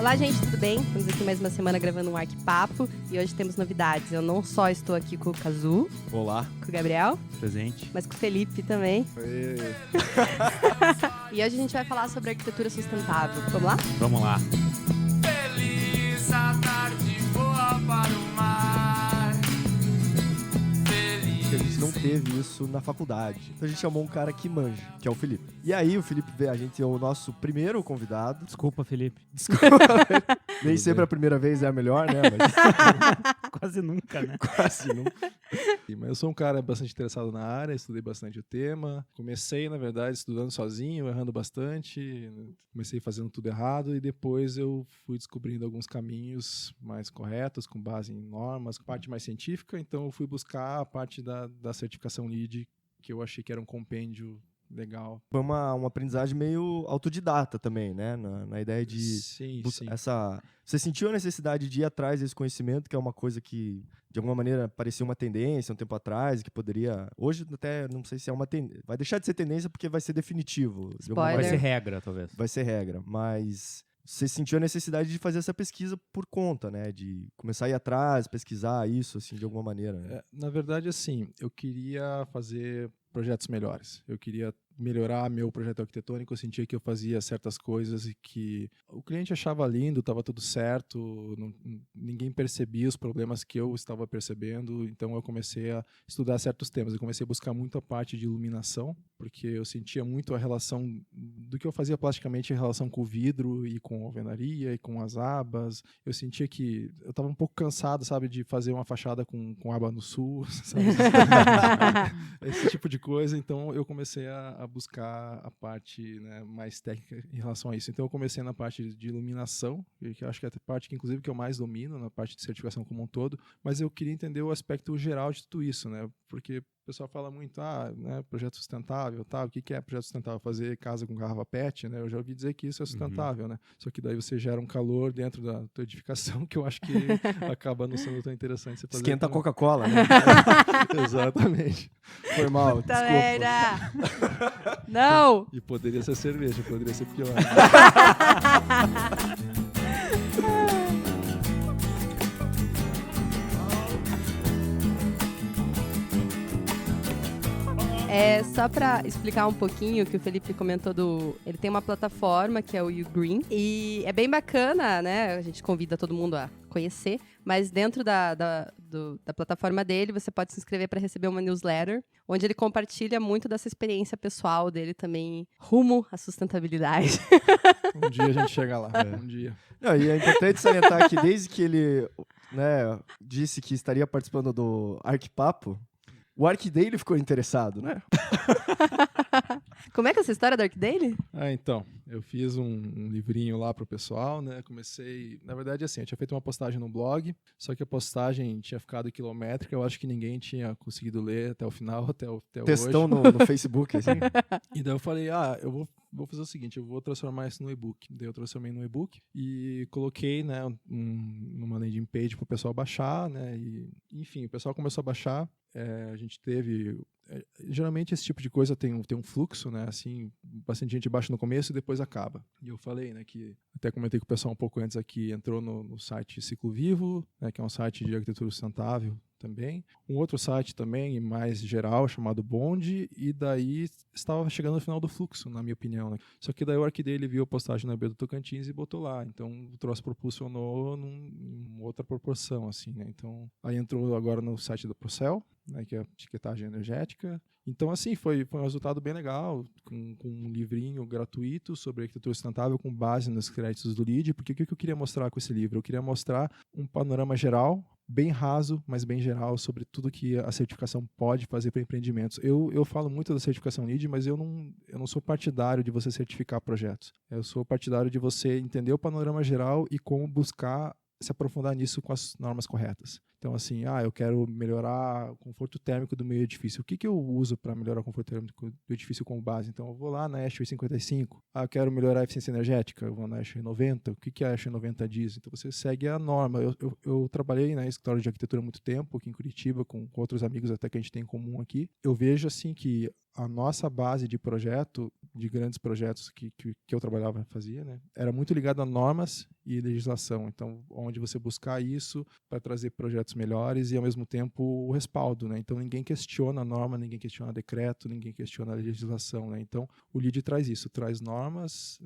Olá, gente, tudo bem? Estamos aqui mais uma semana gravando um Arquipapo e hoje temos novidades. Eu não só estou aqui com o Kazu, Olá, com o Gabriel, presente. mas com o Felipe também. Oi. E hoje a gente vai falar sobre arquitetura sustentável. Vamos lá? Vamos lá. Feliz a tarde voa para o mar. Feliz. A gente não teve isso na faculdade. Então a gente chamou um cara que manja, que é o Felipe. E aí o Felipe veio, a gente é o nosso primeiro convidado. Desculpa, Felipe. Nem sempre a primeira vez é a melhor, né? Quase nunca, né? Quase não. Mas eu sou um cara bastante interessado na área, estudei bastante o tema. Comecei, na verdade, estudando sozinho, errando bastante. Comecei fazendo tudo errado e depois eu fui descobrindo alguns caminhos mais corretos, com base em normas, parte mais científica. Então eu fui buscar a parte da certificação LEED, que eu achei que era um compêndio legal. Foi uma aprendizagem meio autodidata também, né? Na ideia de... Sim. Você sentiu a necessidade de ir atrás desse conhecimento, que é uma coisa que, de alguma maneira, parecia uma tendência um tempo atrás, que poderia... Hoje, até, não sei se é uma tendência. Vai deixar de ser tendência porque vai ser definitivo. Spoiler. Vai ser regra, talvez. Vai ser regra, mas... Você sentiu a necessidade de fazer essa pesquisa por conta, né? De começar a ir atrás, pesquisar isso, assim, de alguma maneira. Né? Na verdade, assim, eu queria fazer projetos melhores. Eu queria melhorar meu projeto arquitetônico. Eu sentia que eu fazia certas coisas e que o cliente achava lindo, estava tudo certo, ninguém percebia os problemas que eu estava percebendo. Então eu comecei a estudar certos temas. Eu comecei a buscar muito a parte de iluminação, porque eu sentia muito a relação do que eu fazia plasticamente em relação com o vidro e com a alvenaria e com as abas. Eu sentia que eu estava um pouco cansado, sabe, de fazer uma fachada com aba no sul, sabe? Esse tipo de coisa. Então eu comecei a buscar a parte, né, mais técnica em relação a isso. Então eu comecei na parte de iluminação, que eu acho que é a parte que inclusive que eu mais domino, na parte de certificação como um todo, mas eu queria entender o aspecto geral de tudo isso, né? Porque o pessoal fala muito, né, projeto sustentável, tá? O que é projeto sustentável? Fazer casa com garrafa PET, né? Eu já ouvi dizer que isso é sustentável, né? Só que daí você gera um calor dentro da tua edificação que eu acho que acaba não sendo tão interessante você fazer. Esquenta a Coca-Cola, né? Exatamente. Foi mal, Puta desculpa. merda! Não! E poderia ser cerveja, poderia ser pior. Só pra explicar um pouquinho que o Felipe comentou ele tem uma plataforma que é o YouGreen e é bem bacana, né? A gente convida todo mundo a conhecer, mas dentro da plataforma dele você pode se inscrever para receber uma newsletter, onde ele compartilha muito dessa experiência pessoal dele também rumo à sustentabilidade. Um dia a gente chega lá, um dia. Não, e é importante salientar que desde que ele, né, disse que estaria participando do Arquipapo, o ArcDaily ficou interessado, né? Como é que é essa história do ArcDaily? Então, eu fiz um livrinho lá pro pessoal, né? Comecei, na verdade, assim, eu tinha feito uma postagem no blog, só que a postagem tinha ficado quilométrica, eu acho que ninguém tinha conseguido ler até o final, até Textão hoje. no Facebook, assim. E daí eu falei, eu vou fazer o seguinte, eu vou transformar isso no e-book. Daí eu transformei no e-book e coloquei, né, numa landing page pro pessoal baixar, né? E, enfim, o pessoal começou a baixar. A gente teve... geralmente esse tipo de coisa tem um fluxo, né? Assim, bastante gente baixa no começo e depois acaba. E eu falei, né, que até comentei com o pessoal um pouco antes aqui, entrou no site Ciclo Vivo, né, que é um site de arquitetura sustentável também. Um outro site também, mais geral, chamado Bond, e daí estava chegando no final do fluxo, na minha opinião, né? Só que daí o ArcDaily viu a postagem na B do Tocantins e botou lá. Então o troço propulsionou numa outra proporção, assim, né? Então aí entrou agora no site do Procel, né, que é a etiquetagem energética. Então, assim, foi um resultado bem legal, com um livrinho gratuito sobre arquitetura sustentável com base nos créditos do LEED, porque o que eu queria mostrar com esse livro? Eu queria mostrar um panorama geral, bem raso, mas bem geral, sobre tudo que a certificação pode fazer para empreendimentos. Eu falo muito da certificação LEED, mas eu não sou partidário de você certificar projetos. Eu sou partidário de você entender o panorama geral e como buscar se aprofundar nisso com as normas corretas. Então, assim, eu quero melhorar o conforto térmico do meu edifício. O que eu uso para melhorar o conforto térmico do edifício como base? Então, eu vou lá na ASHRAE 55. Eu quero melhorar a eficiência energética. Eu vou na ASHRAE 90. O que a ASHRAE 90 diz? Então, você segue a norma. Eu trabalhei na escritório de arquitetura há muito tempo, aqui em Curitiba, com outros amigos até que a gente tem em comum aqui. Eu vejo, assim, que a nossa base de projeto, de grandes projetos que eu trabalhava e fazia, né, era muito ligado a normas e legislação. Então, onde você buscar isso para trazer projetos melhores e, ao mesmo tempo, o respaldo, né? Então, ninguém questiona a norma, ninguém questiona decreto, ninguém questiona a legislação, né? Então, o LEED traz isso, traz normas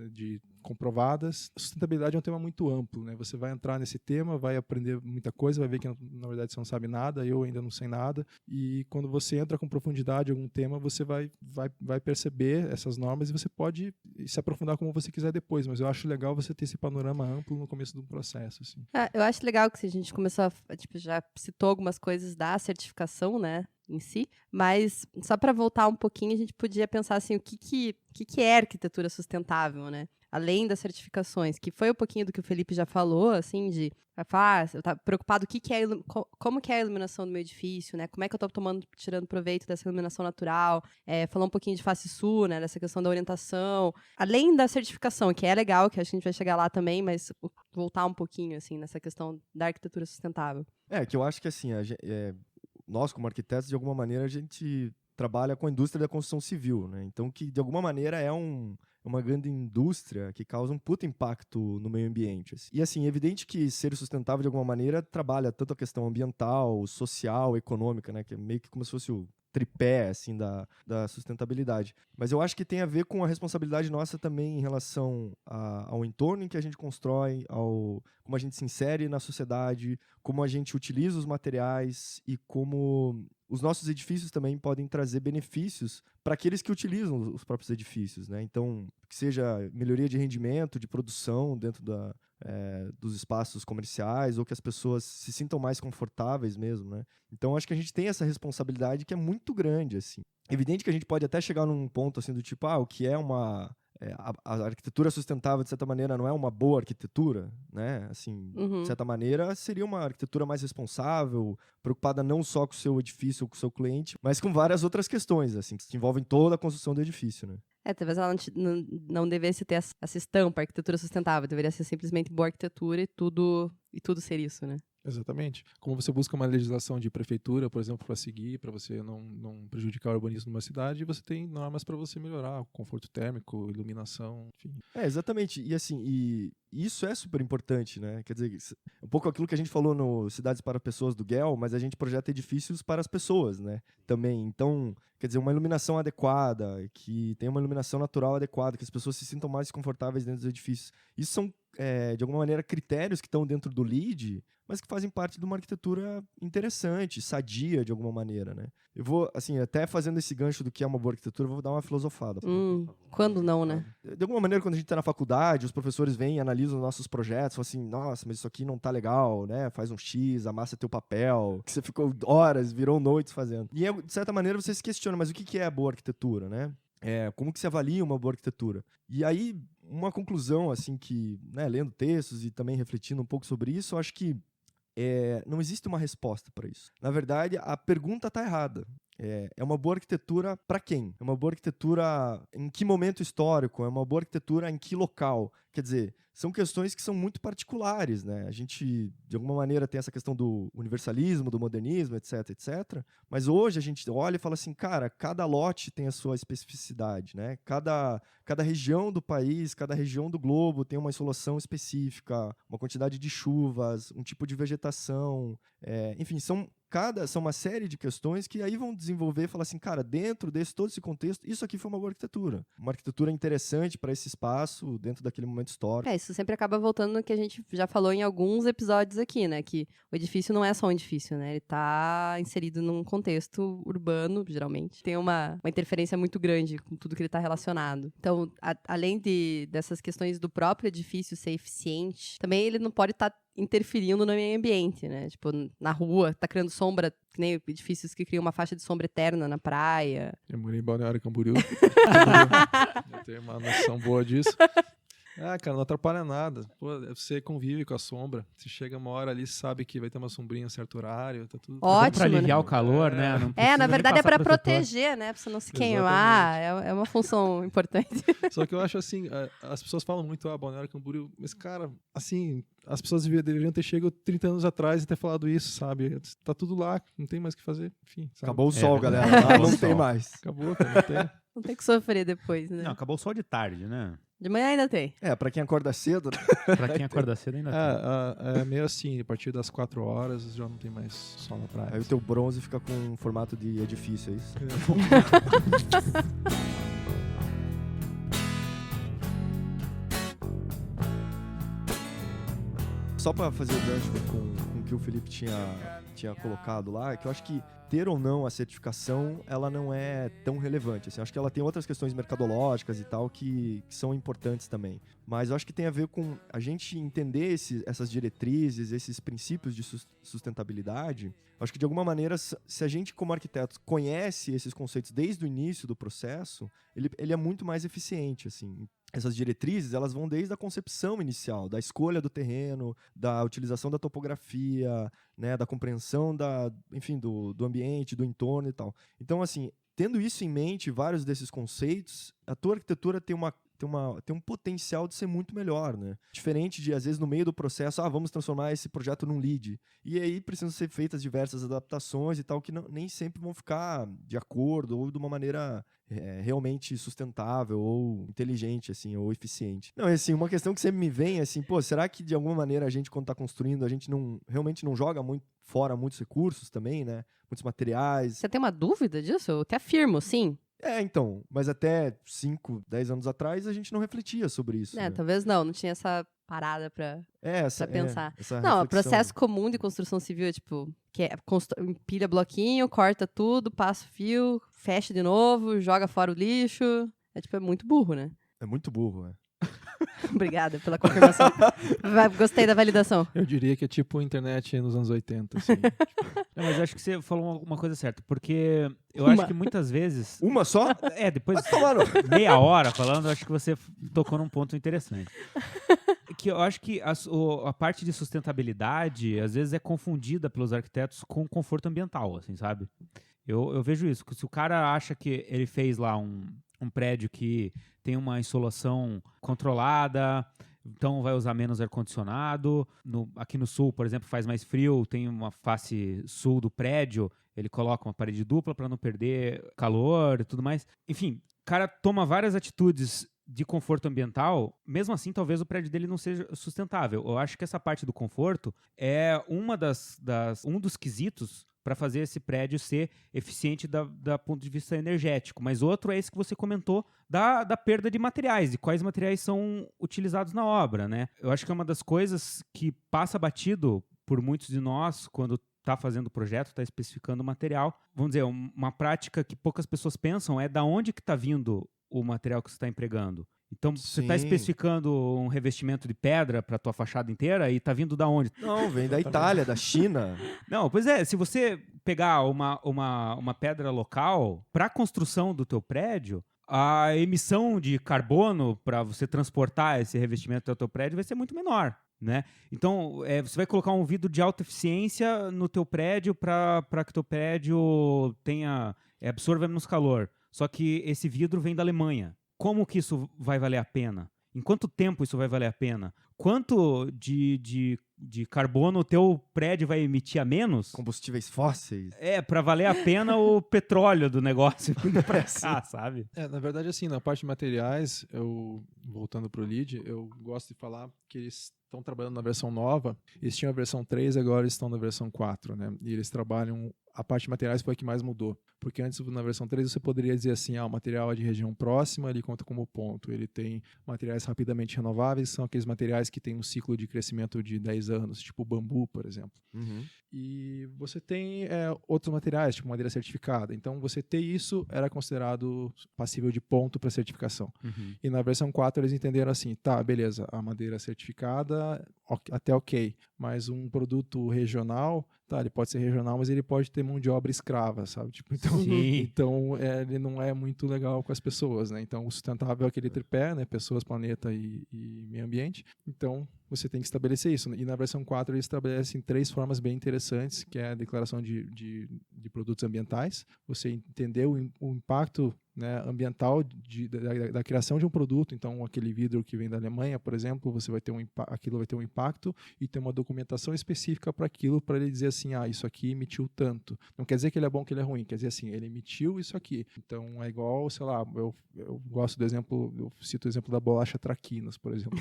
comprovadas. A sustentabilidade é um tema muito amplo, né? Você vai entrar nesse tema, vai aprender muita coisa, vai ver que, na verdade, você não sabe nada, eu ainda não sei nada. E quando você entra com profundidade em algum tema, você vai perceber essas normas e você pode se aprofundar como você quiser depois. Mas eu acho legal você ter esse panorama amplo no começo do processo, assim. Eu acho legal que a gente começou já citou algumas coisas da certificação, né, em si, mas só para voltar um pouquinho, a gente podia pensar assim, o que é arquitetura sustentável, né? Além das certificações, que foi um pouquinho do que o Felipe já falou, assim, de eu tá preocupado como que é a iluminação do meu edifício, né? Como é que eu estou tirando proveito dessa iluminação natural? Falou um pouquinho de face sul, né? Dessa questão da orientação. Além da certificação, que é legal, que a gente vai chegar lá também, mas voltar um pouquinho, assim, nessa questão da arquitetura sustentável. Que eu acho que, assim, nós, como arquitetos, de alguma maneira, a gente trabalha com a indústria da construção civil, né? Então, que, de alguma maneira, é uma grande indústria que causa um puta impacto no meio ambiente. Assim. E, assim, é evidente que ser sustentável, de alguma maneira, trabalha tanto a questão ambiental, social, econômica, né? Que é meio que como se fosse o tripé, assim, da sustentabilidade. Mas eu acho que tem a ver com a responsabilidade nossa também em relação ao entorno em que a gente constrói, como a gente se insere na sociedade, como a gente utiliza os materiais e como os nossos edifícios também podem trazer benefícios para aqueles que utilizam os próprios edifícios, né? Então, que seja melhoria de rendimento, de produção dentro dos espaços comerciais, ou que as pessoas se sintam mais confortáveis mesmo, né? Então, acho que a gente tem essa responsabilidade que é muito grande, assim. Evidente que a gente pode até chegar num ponto, assim, do tipo, o que é a arquitetura sustentável, de certa maneira, não é uma boa arquitetura, né? Assim, de certa maneira, seria uma arquitetura mais responsável, preocupada não só com o seu edifício ou com o seu cliente, mas com várias outras questões, assim, que envolvem toda a construção do edifício, né? Talvez ela não devesse ter essa estampa, arquitetura sustentável, deveria ser simplesmente boa arquitetura e tudo ser isso, né? Exatamente. Como você busca uma legislação de prefeitura, por exemplo, para seguir, para você não prejudicar o urbanismo numa cidade, você tem normas para você melhorar o conforto térmico, iluminação, enfim. Exatamente. E assim, isso é super importante, né? Quer dizer, um pouco aquilo que a gente falou no Cidades para Pessoas do GEL, mas a gente projeta edifícios para as pessoas, né? Também. Então, quer dizer, uma iluminação adequada, que tenha uma iluminação natural adequada, que as pessoas se sintam mais confortáveis dentro dos edifícios. Isso são, de alguma maneira, critérios que estão dentro do LEED, mas que fazem parte de uma arquitetura interessante, sadia, de alguma maneira, né? Eu vou, assim, até fazendo esse gancho do que é uma boa arquitetura, eu vou dar uma filosofada. Quando não, né? De alguma maneira, quando a gente está na faculdade, os professores vêm e analisam os nossos projetos, falam assim, nossa, mas isso aqui não tá legal, né? Faz um X, amassa teu papel, que você ficou horas, virou noites fazendo. E, de certa maneira, você se questiona, mas o que é a boa arquitetura, né? Como que se avalia uma boa arquitetura? E aí, uma conclusão, assim, que, né, lendo textos e também refletindo um pouco sobre isso, eu acho que não existe uma resposta para isso. Na verdade, a pergunta está errada. É uma boa arquitetura para quem? É uma boa arquitetura em que momento histórico? É uma boa arquitetura em que local? Quer dizer, são questões que são muito particulares, né? A gente, de alguma maneira, tem essa questão do universalismo, do modernismo, etc, etc. Mas hoje a gente olha e fala assim, cara, cada lote tem a sua especificidade, né? Cada região do país, cada região do globo tem uma insolação específica, uma quantidade de chuvas, um tipo de vegetação. Enfim, são uma série de questões que aí vão desenvolver e falar assim, cara, dentro todo esse contexto, isso aqui foi uma boa arquitetura. Uma arquitetura interessante para esse espaço, dentro daquele momento histórico. Isso sempre acaba voltando no que a gente já falou em alguns episódios aqui, né? Que o edifício não é só um edifício, né? Ele tá inserido num contexto urbano, geralmente. Tem uma interferência muito grande com tudo que ele tá relacionado. Então, além dessas questões do próprio edifício ser eficiente, também ele não pode estar interferindo no meio ambiente, né? Tipo, na rua, tá criando sombra, que nem edifícios que criam uma faixa de sombra eterna na praia. Eu morei em Balneário Camboriú. Eu tenho uma noção boa disso. Cara, não atrapalha nada. Pô, você convive com a sombra. Você chega uma hora ali, sabe que vai ter uma sombrinha em certo horário, tá tudo... Ótimo, Pra aliviar né? o calor, né? Não Na precisa nem verdade é passar pra protetor. proteger, né? Pra você não se queimar. É uma função importante. Só que eu acho assim, as pessoas falam muito, Balneário Camboriú, mas, cara, assim, as pessoas deveriam ter chegado 30 anos atrás e ter falado isso, sabe? Tá tudo lá, não tem mais o que fazer, enfim. Sabe? Acabou o sol, verdade. galera. Lá Acabou não o tem sol. mais. Acabou, cara, não tem. Não tem que sofrer depois, né? Não, acabou só de tarde, né? De manhã ainda tem. Pra quem acorda cedo, né? Pra quem acorda cedo ainda tem. É meio assim, a partir das 4 horas já não tem mais sol na praia. Aí o teu bronze fica com um formato de edifício, é isso? Só pra fazer o gancho com o que o Felipe tinha colocado lá, é que eu acho que ter ou não a certificação, ela não é tão relevante. Assim, acho que ela tem outras questões mercadológicas e tal que são importantes também. Mas eu acho que tem a ver com a gente entender essas diretrizes, esses princípios de sustentabilidade. Acho que, de alguma maneira, se a gente, como arquitetos, conhece esses conceitos desde o início do processo, ele é muito mais eficiente, assim. Essas diretrizes, elas vão desde a concepção inicial, da escolha do terreno, da utilização da topografia, né, da compreensão do ambiente, do entorno e tal. Então, assim, tendo isso em mente, vários desses conceitos, a tua arquitetura tem um potencial de ser muito melhor, né? Diferente de, às vezes, no meio do processo, vamos transformar esse projeto num lead. E aí precisam ser feitas diversas adaptações e tal, que nem sempre vão ficar de acordo ou de uma maneira realmente sustentável ou inteligente, assim, ou eficiente. Não, assim, uma questão que sempre me vem é assim, será que de alguma maneira a gente, quando está construindo, a gente realmente não joga muito fora muitos recursos também, né? Muitos materiais. Você tem uma dúvida disso? Eu te afirmo, sim. Então, mas até 5, 10 anos atrás a gente não refletia sobre isso. Né? Talvez não tinha essa parada pra pensar. Essa Não, o reflexão. processo comum de construção civil é tipo, empilha bloquinho, corta tudo, passa o fio, fecha de novo, joga fora o lixo. É muito burro, né? É muito burro, né? Obrigada pela confirmação. Gostei da validação. Eu diria que é tipo internet nos anos 80, assim. Não, mas eu acho que você falou uma coisa certa, porque eu acho que muitas vezes... Uma só? Depois Vai tomar no... meia hora falando, eu acho que você tocou num ponto interessante. Que eu acho que a parte de sustentabilidade, às vezes, é confundida pelos arquitetos com conforto ambiental, assim, sabe? Eu vejo isso, que se o cara acha que ele fez lá um prédio que tem uma insolação controlada, então vai usar menos ar-condicionado. Aqui no sul, por exemplo, faz mais frio, tem uma face sul do prédio, ele coloca uma parede dupla para não perder calor e tudo mais. Enfim, o cara toma várias atitudes de conforto ambiental, mesmo assim, talvez o prédio dele não seja sustentável. Eu acho que essa parte do conforto é um dos quesitos para fazer esse prédio ser eficiente da ponto de vista energético. Mas outro é esse que você comentou da perda de materiais, de quais materiais são utilizados na obra, né? Eu acho que é uma das coisas que passa batido por muitos de nós quando está fazendo o projeto, está especificando o material. Vamos dizer, uma prática que poucas pessoas pensam é da onde que está vindo o material que você está empregando. Então, você está especificando um revestimento de pedra para a tua fachada inteira e está vindo da onde? Não, vem da Itália, da China. Não, pois é, se você pegar uma pedra local para a construção do teu prédio, a emissão de carbono para você transportar esse revestimento do teu prédio vai ser muito menor, né? Então, você vai colocar um vidro de alta eficiência no teu prédio para que o teu prédio absorva menos calor. Só que esse vidro vem da Alemanha. Como que isso vai valer a pena? Em quanto tempo isso vai valer a pena? Quanto de carbono o teu prédio vai emitir a menos? Combustíveis fósseis. Para valer a pena o petróleo do negócio vindo pra cá, sabe? Na verdade, assim, na parte de materiais, voltando pro lead, eu gosto de falar que eles estão trabalhando na versão nova. Eles tinham a versão 3, agora eles estão na versão 4, né? E eles trabalham... A parte de materiais foi a que mais mudou. Porque antes, na versão 3, você poderia dizer assim, o material é de região próxima, ele conta como ponto. Ele tem materiais rapidamente renováveis, são aqueles materiais que têm um ciclo de crescimento de 10 anos, tipo bambu, por exemplo. Uhum. E você tem outros materiais, tipo madeira certificada. Então, você ter isso era considerado passível de ponto para certificação. Uhum. E na versão 4, eles entenderam assim, beleza, a madeira certificada, até ok. Mas um produto regional, tá, ele pode ser regional, mas ele pode ter mão de obra escrava, sabe? Tipo, então ele não é muito legal com as pessoas, né? Então, o sustentável é aquele tripé, né? Pessoas, planeta e meio ambiente. Então, você tem que estabelecer isso. E na versão 4 eles estabelecem 3 formas bem interessantes, que é a declaração de produtos ambientais, você entender o impacto, né, ambiental da criação de um produto. Então, aquele vidro que vem da Alemanha, por exemplo, você vai ter aquilo vai ter um impacto e tem uma documentação específica para aquilo, para ele dizer assim, isso aqui emitiu tanto. Não quer dizer que ele é bom, que ele é ruim, quer dizer assim, ele emitiu isso aqui. Então, é igual, sei lá, eu gosto do exemplo, eu cito o exemplo da bolacha Traquinas, por exemplo.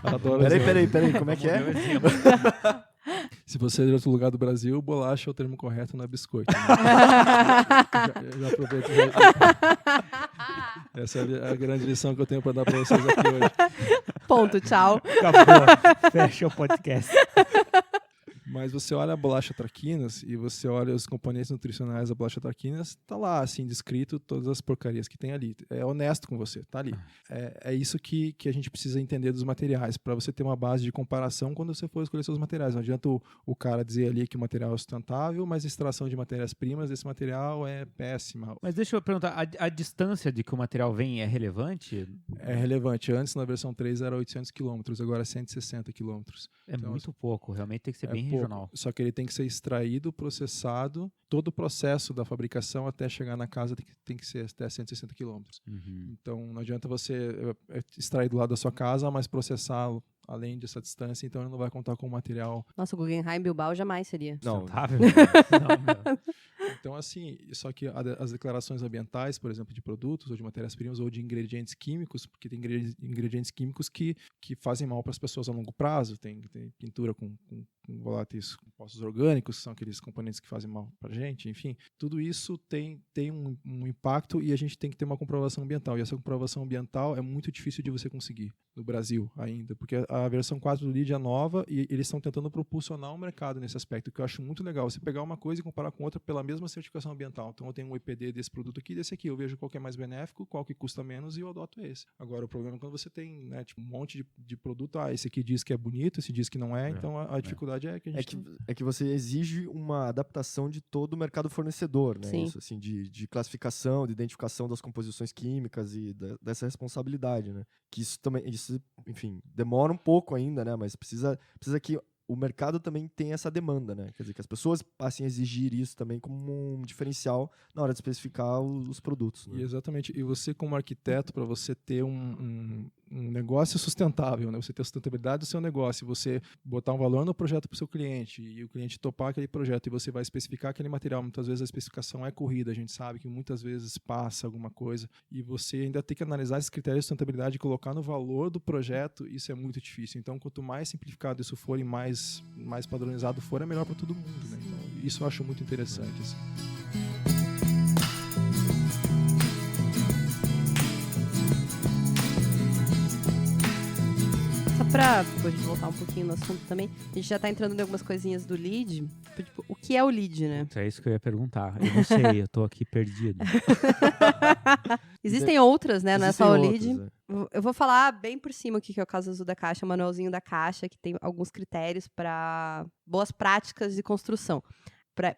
Adoro. Peraí, como é que é? Se você é de outro lugar do Brasil, bolacha é o termo correto, não é biscoito. Né? já aproveito. Essa é a grande lição que eu tenho para dar para vocês aqui hoje. Ponto, tchau. Acabou. Fecha o podcast. Mas você olha a bolacha Traquinas e você olha os componentes nutricionais da bolacha Traquinas, tá lá, assim, descrito todas as porcarias que tem ali. É honesto com você, tá ali. É isso que a gente precisa entender dos materiais, para você ter uma base de comparação quando você for escolher seus materiais. Não adianta o cara dizer ali que o material é sustentável, mas a extração de matérias-primas desse material é péssima. Mas deixa eu perguntar, a distância de que o material vem é relevante? É relevante. Antes, na versão 3, era 800 km, agora é 160 km. É então, muito pouco, realmente tem que ser bem pouco. regional. Só que ele tem que ser extraído, processado, todo o processo da fabricação até chegar na casa tem que ser até 160 km. Então não adianta você extrair do lado da sua casa, mas processá-lo além dessa distância, então ele não vai contar com o material. Nossa, o Guggenheim Bilbao jamais seria. Não. Então, assim, só que as declarações ambientais, por exemplo, de produtos ou de matérias-primas ou de ingredientes químicos, porque tem ingredientes químicos que fazem mal para as pessoas a longo prazo, tem pintura com voláteis compostos orgânicos, que são aqueles componentes que fazem mal para a gente, enfim, tudo isso tem um impacto e a gente tem que ter uma comprovação ambiental, e essa comprovação ambiental é muito difícil de você conseguir no Brasil ainda, porque a versão 4 do LEED é nova e eles estão tentando propulsionar o mercado nesse aspecto, que eu acho muito legal, você pegar uma coisa e comparar com outra pela mesma certificação ambiental. Então eu tenho um EPD desse produto aqui, desse aqui, eu vejo qual que é mais benéfico, qual que custa menos e eu adoto esse. Agora o problema é quando você tem, né, tipo, um monte de produto, esse aqui diz que é bonito, esse diz que não é, então a dificuldade é que a gente... É que você exige uma adaptação de todo o mercado fornecedor, né? Sim. Isso, assim, de classificação, de identificação das composições químicas e dessa responsabilidade, né? Que isso também, enfim, demora um pouco ainda, né? Mas precisa que o mercado também tenha essa demanda, né? Quer dizer, que as pessoas passem a exigir isso também como um diferencial na hora de especificar os produtos. Né? Exatamente. E você, como arquiteto, para você ter um negócio sustentável, né? Você ter a sustentabilidade do seu negócio, você botar um valor no projeto para o seu cliente e o cliente topar aquele projeto e você vai especificar aquele material. Muitas vezes a especificação é corrida, a gente sabe que muitas vezes passa alguma coisa e você ainda tem que analisar esses critérios de sustentabilidade e colocar no valor do projeto, isso é muito difícil. Então, quanto mais simplificado isso for e mais padronizado for, é melhor para todo mundo, né? Então, isso eu acho muito interessante, assim. Só pra depois voltar um pouquinho no assunto também, a gente já tá entrando em algumas coisinhas do LEED. Tipo, o que é o LEED, né? É isso que eu ia perguntar. Eu não sei, eu tô aqui perdido. Existem outras, né? Não é só o LEED. Outras, Eu vou falar bem por cima o que é o caso azul da Caixa, o manualzinho da Caixa, que tem alguns critérios para boas práticas de construção.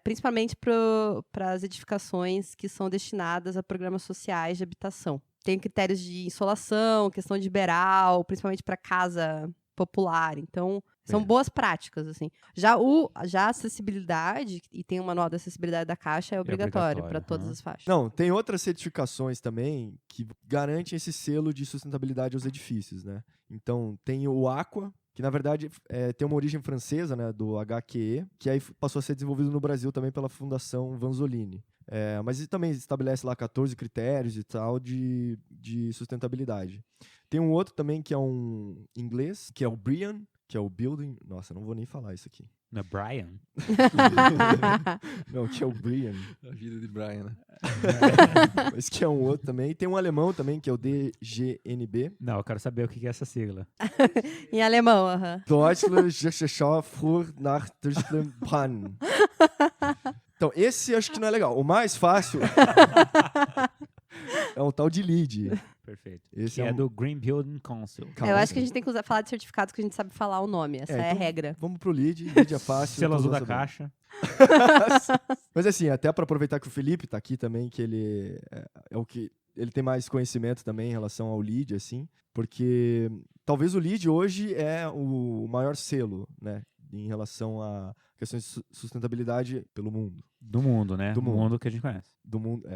Principalmente para as edificações que são destinadas a programas sociais de habitação. Tem critérios de insolação, questão de beiral, principalmente para casa popular. Então, são boas práticas, assim. Já a acessibilidade, e tem um manual de acessibilidade da Caixa, é obrigatório para todas as faixas. Não, tem outras certificações também que garantem esse selo de sustentabilidade aos edifícios, né? Então, tem o Aqua, que na verdade tem uma origem francesa, né, do HQE, que aí passou a ser desenvolvido no Brasil também pela Fundação Vanzolini. Mas ele também estabelece lá 14 critérios e tal de sustentabilidade. Tem um outro também que é um inglês, que é o BREEAM, que é o Building... Nossa, não vou nem falar isso aqui. Não é Brian? Não, que é o BREEAM. A vida de Brian, né? Esse que é um outro também. Tem um alemão também, que é o DGNB. Não, eu quero saber o que é essa sigla. Em alemão, aham. Deutsche für nach Deutschland Brand. Então, esse acho que não é legal. O mais fácil é um tal de LEED. Perfeito. Esse Que é do Green Building Council. Calma. Eu acho que a gente tem que falar de certificados que a gente sabe falar o nome. Essa é a então, regra. Vamos pro lead. Lead é fácil. Selo todos azul da nós sabemos. caixa. Mas assim, até para aproveitar que o Felipe tá aqui também, que ele é o que ele tem mais conhecimento também em relação ao lead, assim, porque talvez o lead hoje é o maior selo, né, em relação a questões de sustentabilidade pelo mundo. Do mundo, né? Do Do mundo. mundo que a gente conhece. Do mundo.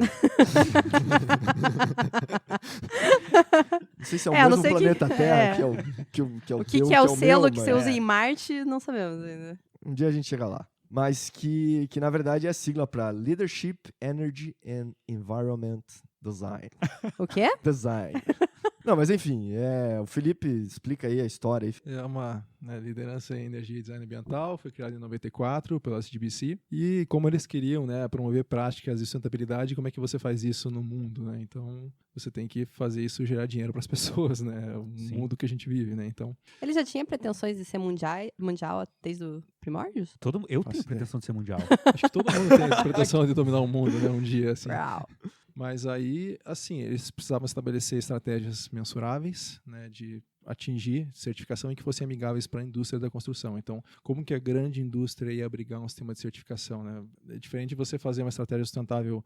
Não sei se é o É, eu não mesmo sei planeta que- Terra é. que é o O que, teu, que é o selo meu, que mas- você usa em Marte, não sabemos ainda. Um dia a gente chega lá. Mas que na verdade é a sigla para Leadership, Energy and Environment Design. O quê? Design. Não, mas enfim, o Felipe explica aí a história. Aí. É uma liderança em energia e design ambiental, foi criada em 94 pela SDBC, e como eles queriam, né, promover práticas de sustentabilidade, como é que você faz isso no mundo, né? Então, você tem que fazer isso gerar dinheiro para as pessoas, né? O Sim. mundo que a gente vive, né? Então, Ele já tinha pretensões de ser mundial desde os primórdios? Eu Faço tenho ideia. pretensão de ser mundial. acho que todo mundo tem a pretensão de dominar o mundo, né, um dia, assim. Uau. Mas aí, assim, eles precisavam estabelecer estratégias mensuráveis, né, de atingir certificação e que fossem amigáveis para a indústria da construção. Então, como que a grande indústria ia abrigar um sistema de certificação, né? É diferente de você fazer uma estratégia sustentável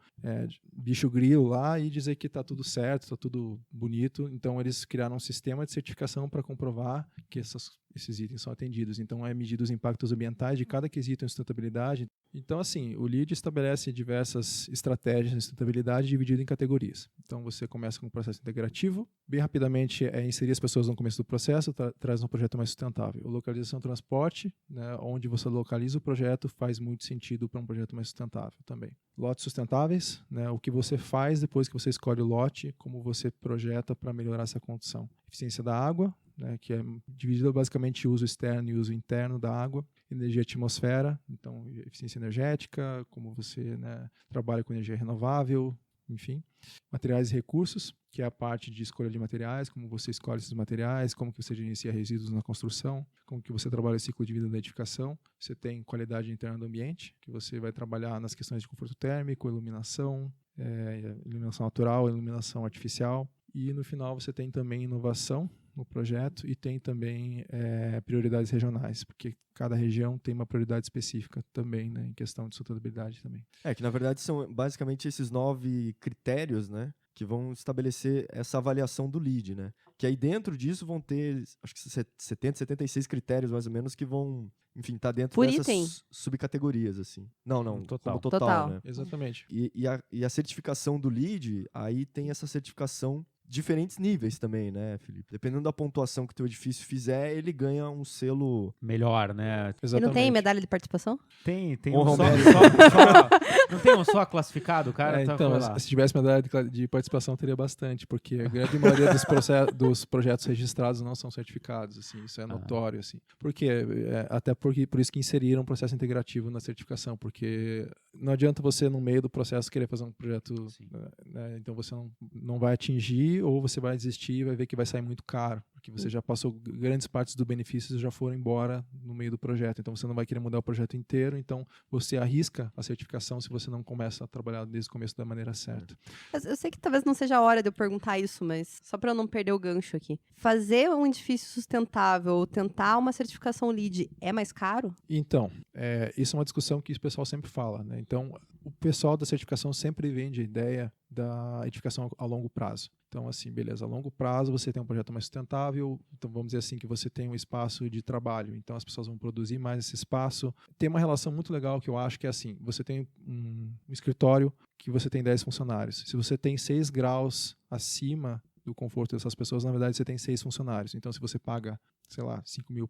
bicho grilo lá e dizer que está tudo certo, está tudo bonito. Então, eles criaram um sistema de certificação para comprovar que esses itens são atendidos. Então, é medido os impactos ambientais de cada quesito em sustentabilidade. Então, assim, o LEED estabelece diversas estratégias de sustentabilidade divididas em categorias. Então, você começa com um processo integrativo. Bem rapidamente, inserir as pessoas no começo do processo, traz um projeto mais sustentável. Localização e transporte, né, onde você localiza o projeto, faz muito sentido para um projeto mais sustentável também. Lotes sustentáveis, né, o que você faz depois que você escolhe o lote, como você projeta para melhorar essa condição. Eficiência da água, né, que é dividida basicamente em uso externo e uso interno da água. Energia atmosfera, então eficiência energética, como você, né, trabalha com energia renovável, enfim. Materiais e recursos, que é a parte de escolha de materiais, como você escolhe esses materiais, como que você gerencia resíduos na construção, como que você trabalha o ciclo de vida da edificação. Você tem qualidade interna do ambiente, que você vai trabalhar nas questões de conforto térmico, iluminação natural, iluminação artificial. E no final você tem também inovação no projeto e tem também prioridades regionais, porque cada região tem uma prioridade específica também, né, em questão de sustentabilidade também. Que na verdade são basicamente esses 9 critérios, né, que vão estabelecer essa avaliação do LEED, né? Que aí dentro disso vão ter, acho que 70, 76 critérios mais ou menos que vão, enfim, tá dentro Por dessas item? subcategorias, assim. Não, Total. como total, Total. né? Exatamente. E a certificação do LEED, aí tem essa certificação diferentes níveis também, né, Felipe? Dependendo da pontuação que o teu edifício fizer, ele ganha um selo... Melhor, né? E não tem medalha de participação? Tem Honra um ao só, mérito. não tem um só classificado, cara? Então, foi lá. se tivesse medalha de participação, teria bastante, porque a grande maioria dos projetos registrados não são certificados, assim, isso é notório, assim. Por quê? Até por isso que inseriram um processo integrativo na certificação, porque não adianta você, no meio do processo, querer fazer um projeto, né, então você não vai atingir, ou você vai desistir e vai ver que vai sair muito caro, porque você já passou grandes partes do benefício já foram embora no meio do projeto, então você não vai querer mudar o projeto inteiro, então você arrisca a certificação se você não começa a trabalhar desde o começo da maneira certa. Eu sei que talvez não seja a hora de eu perguntar isso, mas só para eu não perder o gancho aqui. Fazer um edifício sustentável ou tentar uma certificação LEED é mais caro? Então, isso é uma discussão que o pessoal sempre fala, né? Então, o pessoal da certificação sempre vende a ideia da edificação a longo prazo. Então, assim, beleza, a longo prazo você tem um projeto mais sustentável, então vamos dizer assim que você tem um espaço de trabalho, então as pessoas vão produzir mais esse espaço. Tem uma relação muito legal que eu acho que é assim, você tem um escritório que você tem 10 funcionários. Se você tem 6 graus acima do conforto dessas pessoas, na verdade você tem 6 funcionários. Então, se você paga, sei lá, 5 mil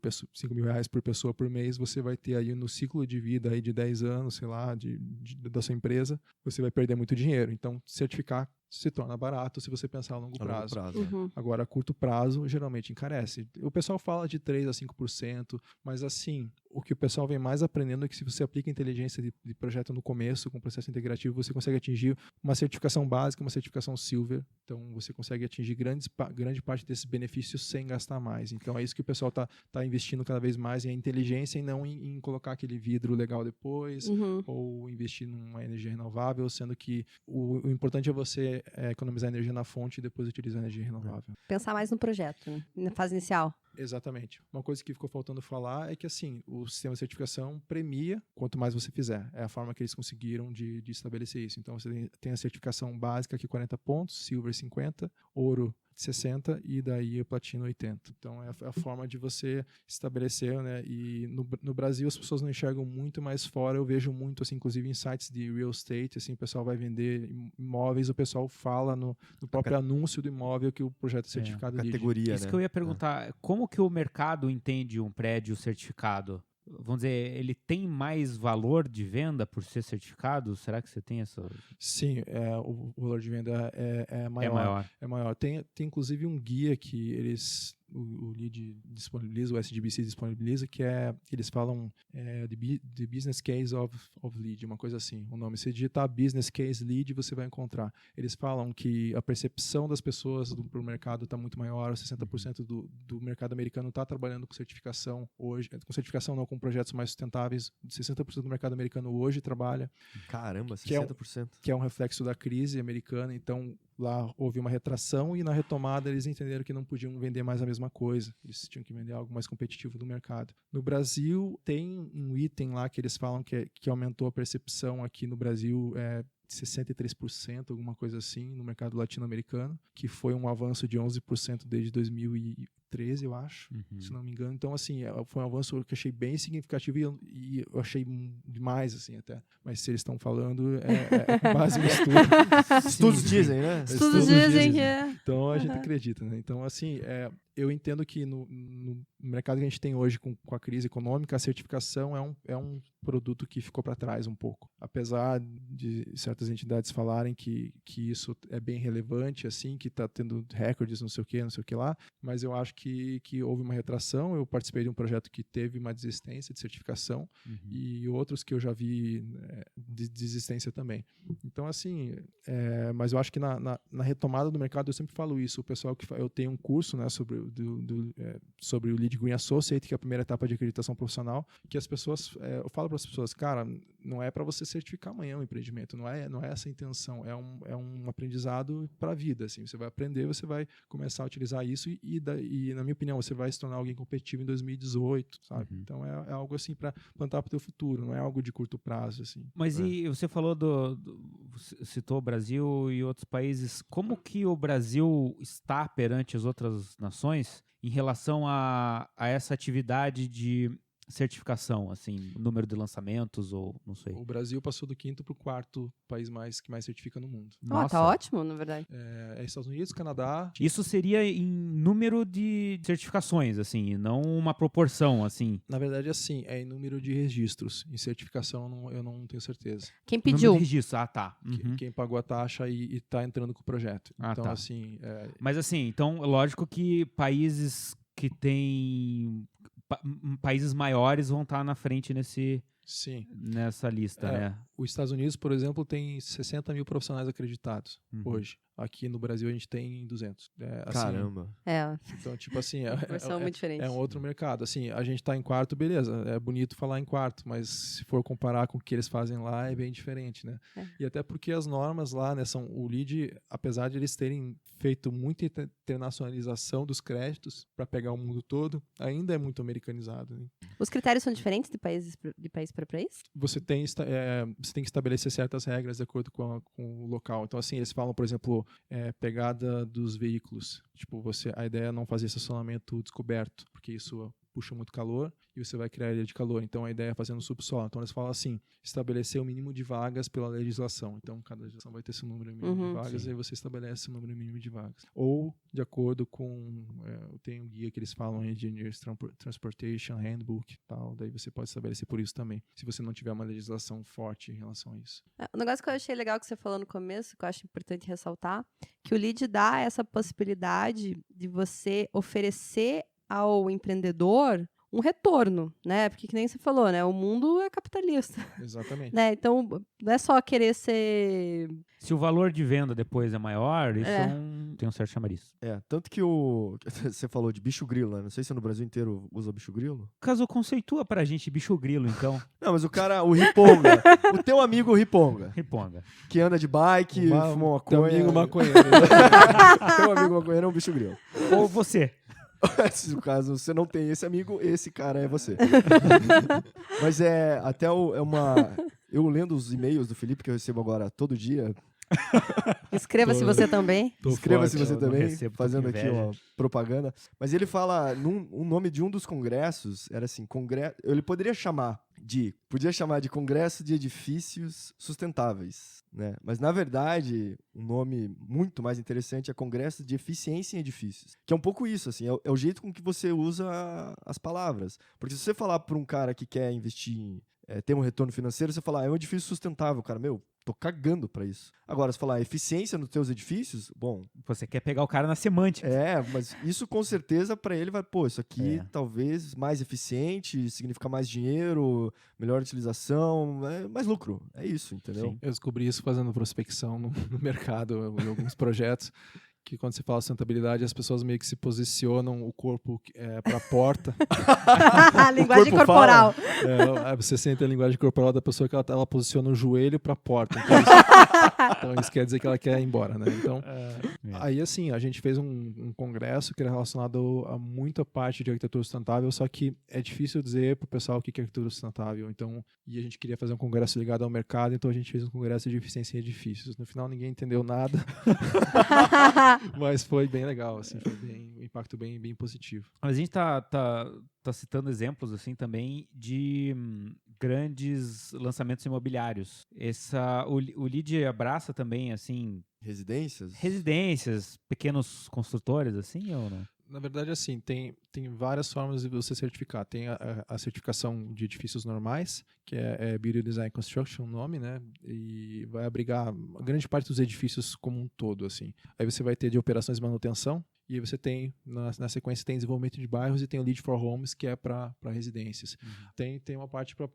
reais por pessoa por mês, você vai ter aí no ciclo de vida aí de 10 anos, sei lá, da sua empresa, você vai perder muito dinheiro. Então, certificar se torna barato se você pensar a longo prazo. Uhum. Agora, a curto prazo, geralmente encarece. O pessoal fala de 3% a 5%, mas assim, o que o pessoal vem mais aprendendo é que se você aplica inteligência de projeto no começo, com processo integrativo, você consegue atingir uma certificação básica, uma certificação Silver. Então, você consegue atingir grande parte desses benefícios sem gastar mais. Então, é isso que o pessoal tá investindo cada vez mais em inteligência e não em colocar aquele vidro legal depois, ou investir numa energia renovável, sendo que o importante é você economizar energia na fonte e depois utilizar a energia renovável. Pensar mais no projeto, né? Na fase inicial. Exatamente. Uma coisa que ficou faltando falar é que, assim, o sistema de certificação premia quanto mais você fizer. É a forma que eles conseguiram de estabelecer isso. Então, você tem a certificação básica aqui, 40 pontos, Silver 50, Ouro 60 e daí o Platino 80. Então, é a forma de você estabelecer, né? E no Brasil as pessoas não enxergam muito, mas fora eu vejo muito, assim, inclusive em sites de real estate, assim, o pessoal vai vender imóveis, o pessoal fala no próprio anúncio do imóvel que o projeto é certificado LEED. Categoria, Isso né? que eu ia perguntar, como que o mercado entende um prédio certificado? Vamos dizer, ele tem mais valor de venda por ser certificado? Será que você tem essa... Sim, o valor de venda é maior. É maior. É maior. Tem inclusive um guia que eles... O LEED disponibiliza, o SDBC disponibiliza, que eles falam The Business Case of LEED, uma coisa assim. O nome, se digitar Business Case LEED, você vai encontrar. Eles falam que a percepção das pessoas para o mercado está muito maior, 60% do mercado americano está trabalhando com certificação hoje, com certificação não, com projetos mais sustentáveis, 60% do mercado americano hoje trabalha. Caramba, 60%. Que é um reflexo da crise americana, então lá houve uma retração e na retomada eles entenderam que não podiam vender mais a mesma coisa, eles tinham que vender algo mais competitivo do mercado. No Brasil tem um item lá que eles falam que aumentou a percepção aqui no Brasil, 63%, alguma coisa assim, no mercado latino-americano, que foi um avanço de 11% desde 2013, eu acho, se não me engano. Então, assim, foi um avanço que eu achei bem significativo e eu achei demais, assim, até. Mas se eles estão falando, é com base no estudo. Estudos dizem, né? Estudos dizem que é. Então, a gente acredita, né? Então, assim, eu entendo que no mercado que a gente tem hoje com a crise econômica, a certificação é um produto que ficou para trás um pouco. Apesar de certas entidades falarem que isso é bem relevante, assim, que está tendo recordes, não sei o que lá, mas eu acho que houve uma retração. Eu participei de um projeto que teve uma desistência de certificação e outros que eu já vi de desistência também. Então, assim, mas eu acho que na retomada do mercado, eu sempre falo isso. O pessoal eu tenho um curso, né, sobre o LEED Green Associate, que é a primeira etapa de acreditação profissional, que as pessoas, eu falo para as pessoas, cara, não é para você certificar amanhã o empreendimento, não é essa a intenção, é um aprendizado para a vida, assim, você vai aprender, você vai começar a utilizar isso e na minha opinião, você vai se tornar alguém competitivo em 2018, sabe? Então é algo assim para plantar para o teu futuro, não é algo de curto prazo, assim. Mas e você falou citou o Brasil e outros países, como que o Brasil está perante as outras nações em relação a essa atividade de certificação, assim, número de lançamentos ou não sei? O Brasil passou do 5º para o 4º país que mais certifica no mundo. Ah, tá ótimo, na verdade. Estados Unidos, Canadá. Isso seria em número de certificações, assim, e não uma proporção, assim. Na verdade, assim, é em número de registros. Em certificação, eu não tenho certeza. Quem pediu? Número de registro, tá. Quem pagou a taxa e está entrando com o projeto. Então, assim... Mas, assim, então, lógico que países que têm... países maiores vão estar na frente nessa lista, né? Os Estados Unidos, por exemplo, tem 60 mil profissionais acreditados hoje. Aqui no Brasil a gente tem 200. Caramba. Então, tipo assim, muito diferente. É um outro mercado. Assim, a gente tá em quarto, beleza. É bonito falar em quarto, mas se for comparar com o que eles fazem lá, é bem diferente, né? E até porque as normas lá, né, o LEED, apesar de eles terem feito muita internacionalização dos créditos para pegar o mundo todo, ainda é muito americanizado. Né? Os critérios são diferentes de país para país? Você tem que estabelecer certas regras de acordo com o local. Então, assim, eles falam, por exemplo, pegada dos veículos. Tipo, a ideia é não fazer estacionamento descoberto, porque isso puxa muito calor e você vai criar ilha de calor. Então, a ideia é fazer no subsolo. Então, eles falam assim, estabelecer o mínimo de vagas pela legislação. Então, cada legislação vai ter seu número mínimo de vagas e aí você estabelece o número mínimo de vagas. Ou, de acordo com... tem um guia que eles falam, Engineers Transportation Handbook, tal. Daí você pode estabelecer por isso também, se você não tiver uma legislação forte em relação a isso. Um negócio que eu achei legal que você falou no começo, que eu acho importante ressaltar, que o LEED dá essa possibilidade de você oferecer ao empreendedor um retorno, né? Porque que nem você falou, né? O mundo é capitalista. Exatamente. Né? Então, não é só querer ser... Se o valor de venda depois é maior, isso tem um certo chamariz. Tanto que você falou de bicho grilo, né? Não sei se no Brasil inteiro usa bicho grilo. Caso conceitua pra gente bicho grilo, então. Não, mas o Riponga, o teu amigo Riponga, Riponga. que anda de bike, fuma Teu maconha. amigo maconheiro. Teu amigo maconheiro é um bicho grilo. Ou você. Se no caso você não tem esse amigo, esse cara é você. Mas eu lendo os e-mails do Felipe, que eu recebo agora todo dia. Inscreva-se você também. Inscreva-se forte, você eu não também, recebo, tô fazendo com aqui inveja. uma propaganda. Mas ele fala, o nome de um dos congressos era assim, ele podia chamar de Congresso de Edifícios Sustentáveis, né? Mas na verdade, um nome muito mais interessante é Congresso de Eficiência em Edifícios, que é um pouco isso, assim, é o jeito com que você usa as palavras. Porque se você falar para um cara que quer investir ter um retorno financeiro, você falar, é um edifício sustentável, cara, tô cagando pra isso. Agora, se falar eficiência nos teus edifícios, bom... Você quer pegar o cara na semântica. Mas isso com certeza pra ele vai, isso aqui talvez mais eficiente, significa mais dinheiro, melhor utilização, mais lucro. É isso, entendeu? Sim. Eu descobri isso fazendo prospecção no mercado, em alguns projetos, que quando você fala sustentabilidade, as pessoas meio que se posicionam o corpo para a porta. A linguagem corpo corporal. Você sente a linguagem corporal da pessoa que ela posiciona o joelho para a porta. Então isso quer dizer que ela quer ir embora, né? Então, aí assim, a gente fez um congresso que era relacionado a muita parte de arquitetura sustentável, só que é difícil dizer para o pessoal o que é arquitetura sustentável. Então, e a gente queria fazer um congresso ligado ao mercado, então a gente fez um congresso de eficiência em edifícios. No final, ninguém entendeu nada. Mas foi bem legal, assim, foi um impacto bem positivo. Mas a gente tá citando exemplos assim também de grandes lançamentos imobiliários. O LEED abraça também assim residências, pequenos construtores assim ou não? Na verdade, assim, tem várias formas de você certificar. Tem a certificação de edifícios normais, que é Beauty Design Construction, o nome, né? E vai abrigar a grande parte dos edifícios como um todo, assim. Aí você vai ter de operações de manutenção, e aí você tem, na sequência, tem desenvolvimento de bairros e tem o LEED for Homes, que é para residências. Tem uma parte para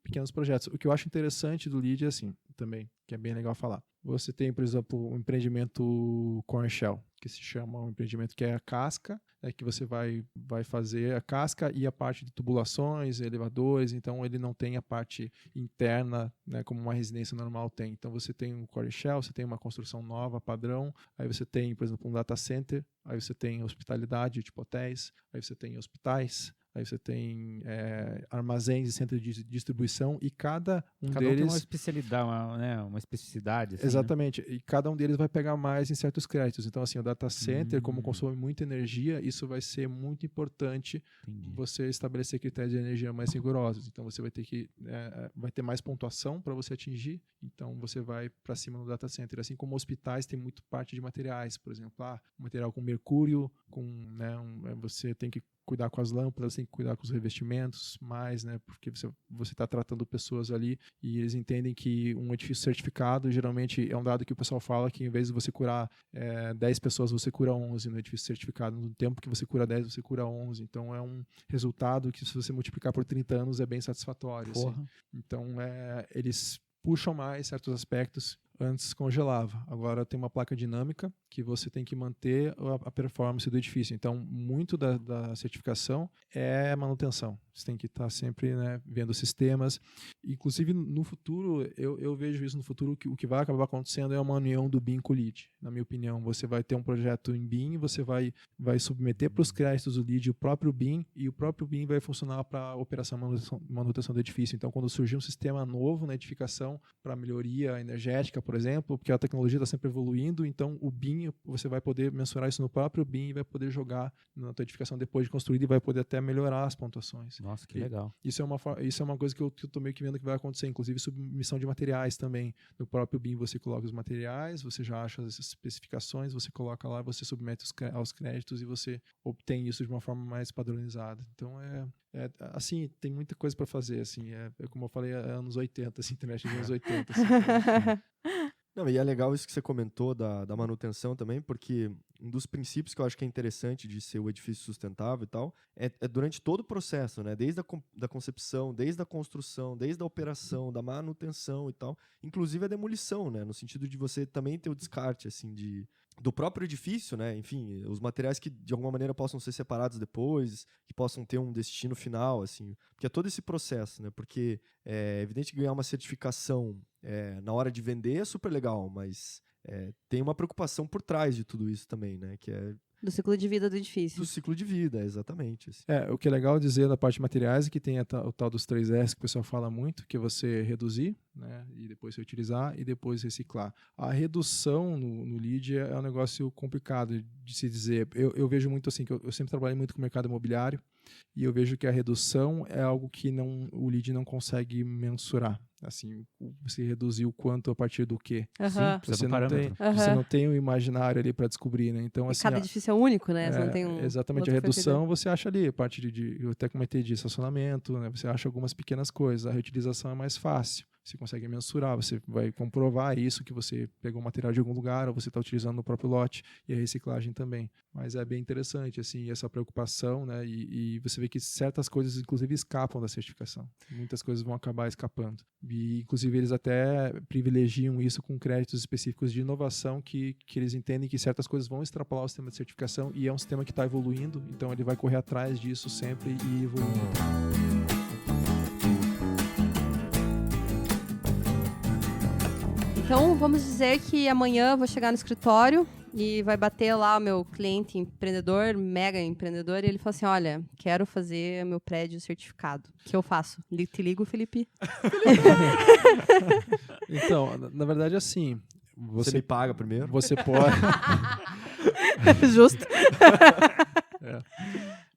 pequenos projetos. O que eu acho interessante do LEED é assim, também, que é bem legal falar. Você tem, por exemplo, um empreendimento Corn Shell, que se chama um empreendimento que é a casca, que você vai fazer a casca e a parte de tubulações, elevadores, então ele não tem a parte interna, né, como uma residência normal tem. Então você tem um Core Shell, você tem uma construção nova, padrão, aí você tem, por exemplo, um data center, aí você tem hospitalidade, tipo hotéis, aí você tem hospitais, aí você tem armazéns e centros de distribuição e cada um Cada deles... tem uma especialidade, uma especificidade. Assim, Exatamente. Né? E cada um deles vai pegar mais em certos créditos. Então, assim, o data center, como consome muita energia, isso vai ser muito importante. Entendi. Você estabelecer critérios de energia mais rigorosos. Então, você vai ter que vai ter mais pontuação para você atingir. Então, você vai para cima no data center. Assim como hospitais tem muito parte de materiais. Por exemplo, material com mercúrio, você tem que cuidar com as lâmpadas, tem que cuidar com os revestimentos mais, né? Porque você está tratando pessoas ali e eles entendem que um edifício certificado, geralmente é um dado que o pessoal fala que em vez de você curar 10 pessoas, você cura 11 no edifício certificado. No tempo que você cura 10, você cura 11. Então é um resultado que se você multiplicar por 30 anos é bem satisfatório. Assim. Então eles puxam mais certos aspectos. Antes congelava. Agora tem uma placa dinâmica que você tem que manter a performance do edifício. Então, muito da certificação é manutenção. Você tem que estar sempre, né, vendo sistemas. Inclusive, no futuro, eu vejo isso no futuro, que o que vai acabar acontecendo é uma união do BIM com o LEED. Na minha opinião, você vai ter um projeto em BIM, você vai submeter para os créditos do LEED o próprio BIM, e o próprio BIM vai funcionar para operação e manutenção do edifício. Então, quando surgir um sistema novo na edificação para melhoria energética, por exemplo, porque a tecnologia está sempre evoluindo, então o BIM, você vai poder mensurar isso no próprio BIM e vai poder jogar na tua edificação depois de construída e vai poder até melhorar as pontuações. Nossa, que legal. Isso é uma coisa que eu estou meio que vendo que vai acontecer, inclusive submissão de materiais também. No próprio BIM você coloca os materiais, você já acha as especificações, você coloca lá, você submete aos créditos e você obtém isso de uma forma mais padronizada. Então assim, tem muita coisa para fazer, assim, como eu falei, anos 80, assim, internet dos anos 80. Assim, Não, e é legal isso que você comentou da manutenção também, porque um dos princípios que eu acho que é interessante de ser o edifício sustentável e tal, é durante todo o processo, né? Desde da concepção, desde a construção, desde a operação, da manutenção e tal, inclusive a demolição, né? No sentido de você também ter o descarte, assim, do próprio edifício, né? Enfim, os materiais que de alguma maneira possam ser separados depois, que possam ter um destino final, assim, porque é todo esse processo, né? Porque é evidente que ganhar uma certificação na hora de vender é super legal, mas tem uma preocupação por trás de tudo isso também, né? Que é Do ciclo de vida do edifício. do ciclo de vida, exatamente. Assim. O que é legal dizer da parte de materiais é que tem o tal dos 3S que o pessoal fala muito, que é você reduzir, né, e depois você utilizar e depois reciclar. A redução no LEED é um negócio complicado de se dizer. Eu vejo muito assim, que eu sempre trabalhei muito com o mercado imobiliário e eu vejo que a redução é algo que o LEED não consegue mensurar. Assim, você reduzir o quanto a partir do quê. Aham. Precisa de um parâmetro. Você não tem um imaginário ali para descobrir, né? Então, E assim, cada edifício é único, né? Você não tem um exatamente, outro a que foi feito. redução você acha ali, a parte eu até comentei de estacionamento, né? Você acha algumas pequenas coisas, a reutilização é mais fácil. Você consegue mensurar, você vai comprovar isso, que você pegou o material de algum lugar ou você está utilizando no próprio lote, e a reciclagem também. Mas é bem interessante, assim, essa preocupação, né? E você vê que certas coisas, inclusive, escapam da certificação. Muitas coisas vão acabar escapando. E, inclusive, eles até privilegiam isso com créditos específicos de inovação que eles entendem que certas coisas vão extrapolar o sistema de certificação e é um sistema que está evoluindo, então ele vai correr atrás disso sempre e evoluindo. Então, vamos dizer que amanhã eu vou chegar no escritório e vai bater lá o meu cliente empreendedor, mega empreendedor, e ele fala assim, olha, quero fazer meu prédio certificado. O que eu faço? Te ligo, Felipe? Então, na verdade, assim... Você me paga primeiro? Você pode... Justo.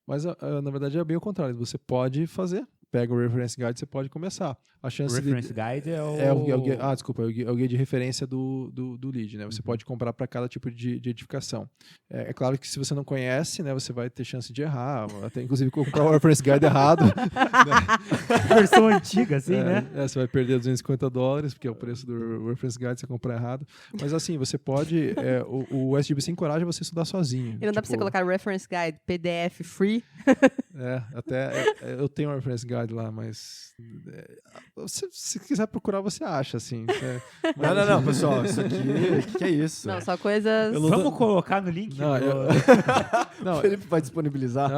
Mas, na verdade, é bem o contrário. Você pode fazer. Pega o Reference Guide, você pode começar. A chance Reference Guide é o... é o guia de referência do LEED, né? Você pode comprar para cada tipo de edificação. É claro que se você não conhece, né, você vai ter chance de errar, até inclusive comprar o Reference Guide errado. versão antiga, assim, né? Você vai perder $250, porque é o preço do Reference Guide se você comprar errado. Mas assim, você pode... o SGBC encoraja você a estudar sozinho. E não dá pra você colocar Reference Guide, PDF free? Eu tenho um Reference Guide lá, mas... se quiser procurar, você acha, assim. Não, pessoal, isso aqui, o que é isso? Não, só coisas... Vamos colocar no link? O Felipe vai disponibilizar.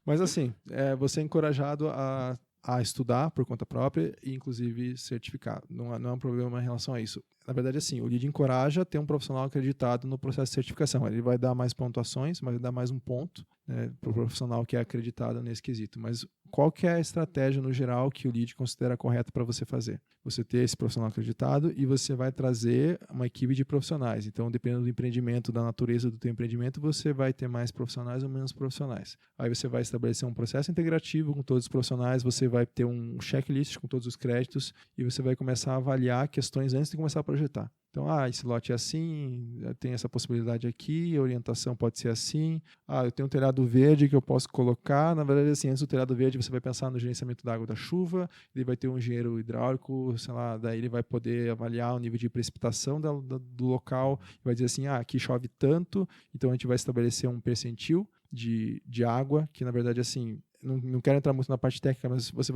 Mas assim, você é encorajado a estudar por conta própria e, inclusive, certificar. Não é um problema em relação a isso. Na verdade, assim, o LEED encoraja ter um profissional acreditado no processo de certificação. Ele vai dar mais pontuações, vai dar mais um ponto, né, para o profissional que é acreditado nesse quesito. Mas qual que é a estratégia, no geral, que o LEED considera correta para você fazer? Você ter esse profissional acreditado e você vai trazer uma equipe de profissionais. Então, dependendo do empreendimento, da natureza do teu empreendimento, você vai ter mais profissionais ou menos profissionais. Aí você vai estabelecer um processo integrativo com todos os profissionais, você vai ter um checklist com todos os créditos e você vai começar a avaliar questões antes de começar a projetar. Então, esse lote é assim, tem essa possibilidade aqui, a orientação pode ser assim. Eu tenho um telhado verde que eu posso colocar. Na verdade, assim, antes do telhado verde, você vai pensar no gerenciamento da água da chuva, ele vai ter um engenheiro hidráulico, sei lá, daí ele vai poder avaliar o nível de precipitação do local, vai dizer assim, aqui chove tanto, então a gente vai estabelecer um percentil de água, que na verdade, assim, não quero entrar muito na parte técnica, mas você